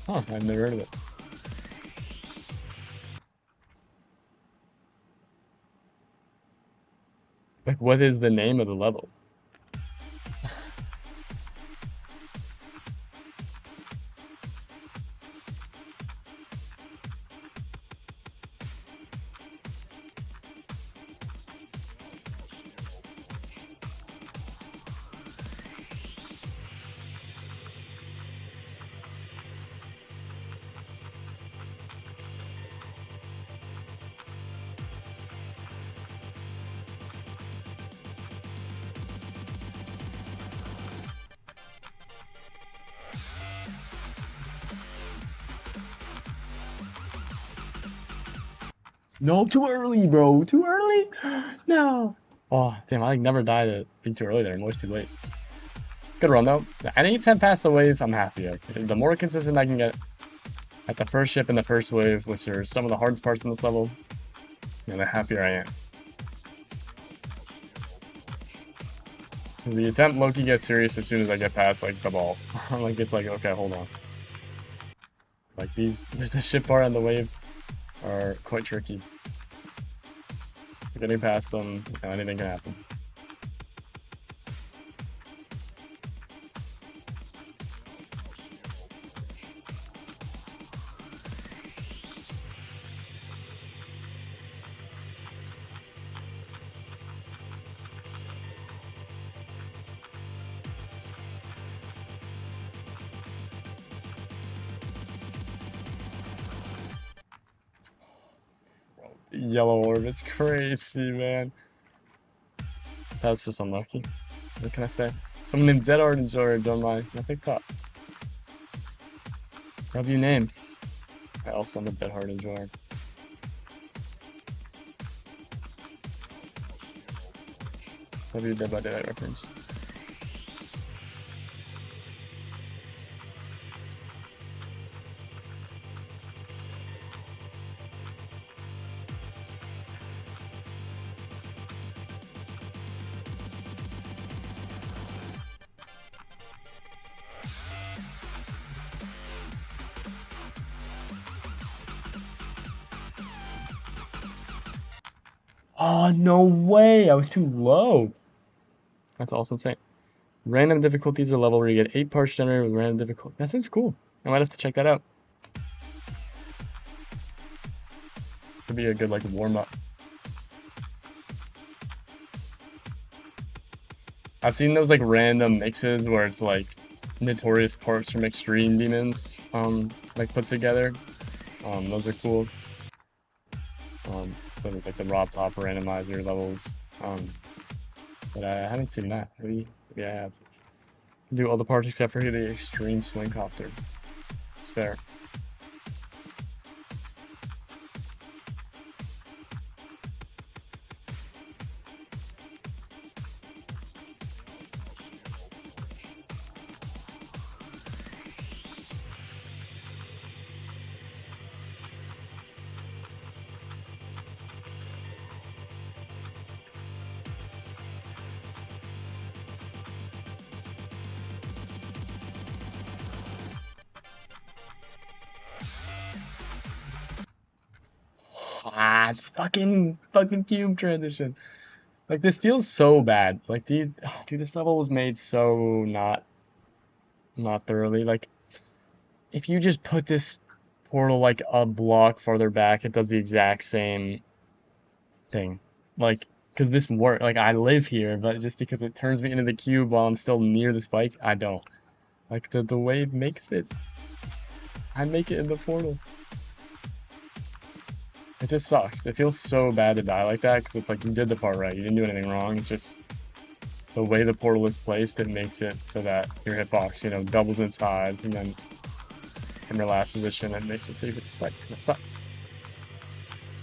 Huh, I've never heard of it. Like, what is the name of the level? No, too early, bro. Too early? No. Oh, damn, I like never died at being too early there. I'm always too late. Good run, though. Any 10 past the wave, I'm happy. Like, the more consistent I can get at the first ship and the first wave, which are some of the hardest parts in this level, the happier I am. The attempt Loki gets serious as soon as I get past, like, the ball. Like, it's like, okay, hold on. Like, the ship part and the wave are quite tricky. Getting past them, anything can happen. yellow orb. It's crazy, man. That's just unlucky. What can I say? Someone named Dead Art Enjoyer joined my TikTok. Love your name. I also am a Dead Heart Enjoyer. Love your Dead by Daylight reference. Oh, no way! I was too low. That's also insane. Random difficulty is a level where you get 8 parts generated with random difficulty. That sounds cool. I might have to check that out. Could be a good like warm up. I've seen those like random mixes where it's like notorious parts from Extreme Demons like put together. Those are cool. So there's like the raw top randomizer levels. But I haven't seen that. Maybe I have. Do all the parts except for the Extreme Swing Copter. It's fair. Ah, fucking cube transition. Like this feels so bad. Like dude, this level was made so not thoroughly. Like if you just put this portal like a block farther back, it does the exact same thing. Like because this work, like I live here, but just because it turns me into the cube while I'm still near the spike, I don't. Like the way it makes it, I make it in the portal. It just sucks. It feels so bad to die like that because it's like you did the part right. You didn't do anything wrong. It's just the way the portal is placed, it makes it so that your hitbox, you know, doubles in size, and then in your last position, it makes it so you hit the spike. That sucks.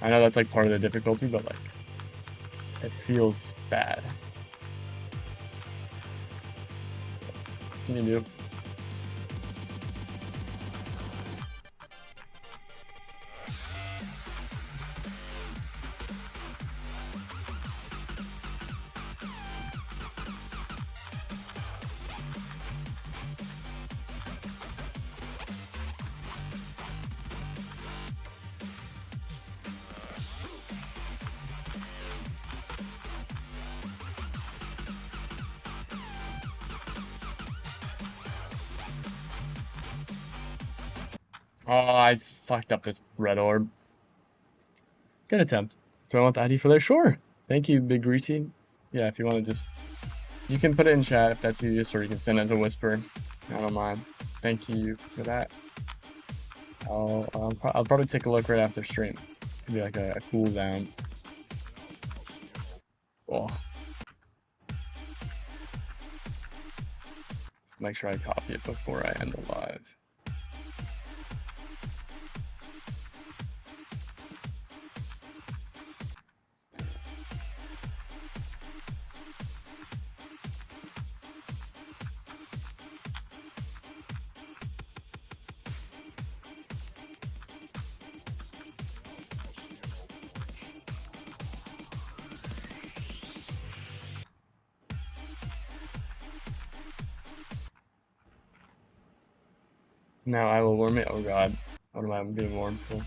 I know that's like part of the difficulty, but like, it feels bad. What can you do? Oh, I fucked up this red orb. Good attempt. Do I want the ID for there? Sure. Thank you, Big Greasy. Yeah, if you want to just... You can put it in chat if that's easiest, or you can send it as a whisper. I don't mind. Thank you for that. I'll probably take a look right after stream. Could be like a cool down. Oh. Make sure I copy it before I end the live. Now I will warm it. Oh god. What am I being warmed for?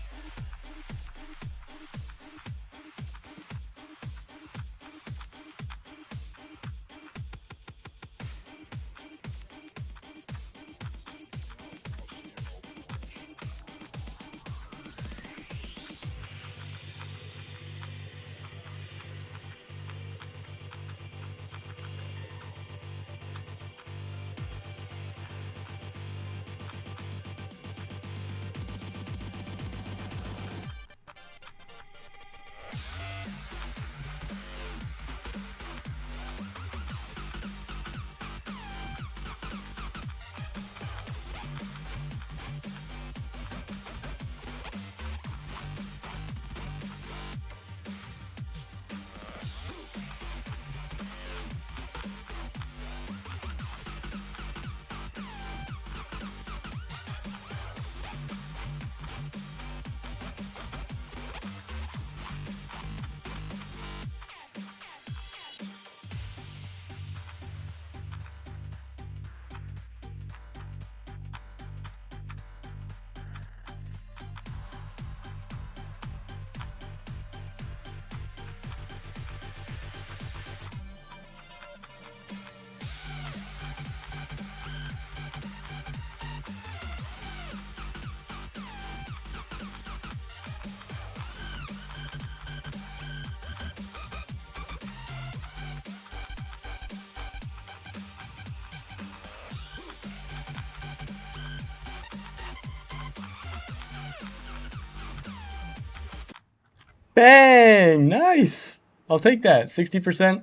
Bang! Nice! I'll take that. 60%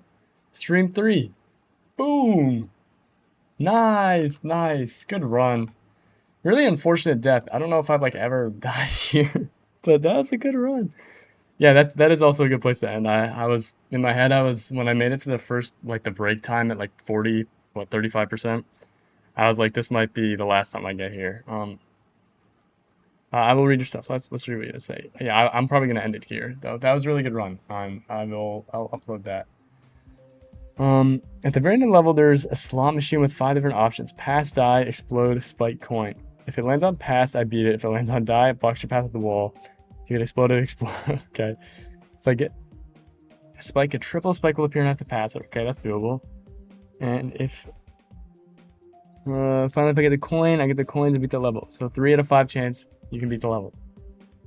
stream 3. Boom! Nice, nice. Good run. Really unfortunate death. I don't know if I've like ever died here, but that was a good run. Yeah, that is also a good place to end. I was in my head. I was when I made it to the first like the break time at like 40, what 35%. I was like, this might be the last time I get here. I will read your stuff. Let's read what you have to say. Yeah, I'm probably gonna end it here though. That was a really good run. I'll upload that. At the very end of the level, there's a slot machine with 5 different options: pass, die, explode, spike, coin. If it lands on pass, I beat it. If it lands on die, it blocks your path at the wall. If you get exploded, explode. Okay. If I get a spike, a triple spike will appear and I have to pass it. Okay, that's doable. And if finally if I get the coin, I get the coin to beat the level. So 3 out of 5 chance you can beat the level.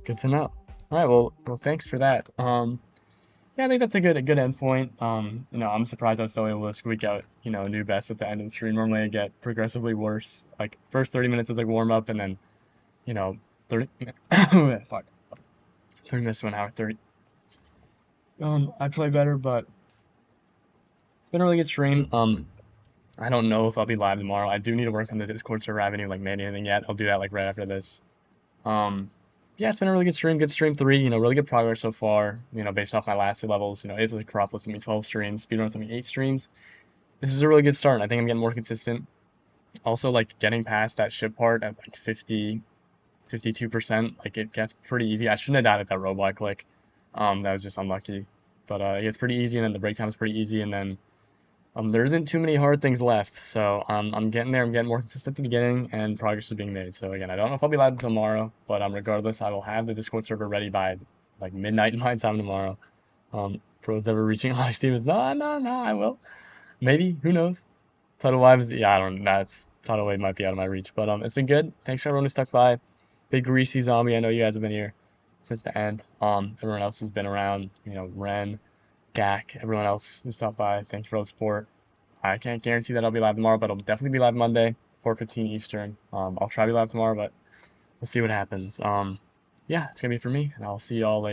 Good to know. All right, well, thanks for that. Yeah, I think that's a good end point. I'm surprised I was still able to squeak out, a new best at the end of the stream. Normally I get progressively worse. Like first 30 minutes is like warm up, and then, 30 fuck, 30 minutes to an hour, 30. I play better, but it's been a really good stream. I don't know if I'll be live tomorrow. I do need to work on the Discord server. I haven't even like made anything yet. I'll do that like right after this. Um, yeah, it's been a really good stream. Good stream 3. Really good progress so far. Based off my last 2 levels. Italy Crop listed me 12 streams. Speedrun listed me 8 streams. This is a really good start. I think I'm getting more consistent. Also, like getting past that ship part at like 50, 52%. Like it gets pretty easy. I shouldn't have died at that robot click. That was just unlucky. But it gets pretty easy, and then the break time is pretty easy, and then there isn't too many hard things left, so I'm getting there. I'm getting more consistent at the beginning, and progress is being made. So again, I don't know if I'll be live tomorrow, but regardless, I will have the Discord server ready by like midnight my time tomorrow. Pros ever reaching Onyx Stevens? No, no, no, I will. Maybe, who knows? Tidal Wave is, yeah, I don't. That's Tidal Wave might be out of my reach, but it's been good. Thanks for everyone who stuck by. Big Greasy Zombie, I know you guys have been here since the end. Everyone else who's been around, Ren, Dak, everyone else who stopped by. Thanks for all the support. I can't guarantee that I'll be live tomorrow, but I'll definitely be live Monday, 4:15 Eastern. I'll try to be live tomorrow, but we'll see what happens. Yeah, it's gonna be for me, and I'll see y'all later.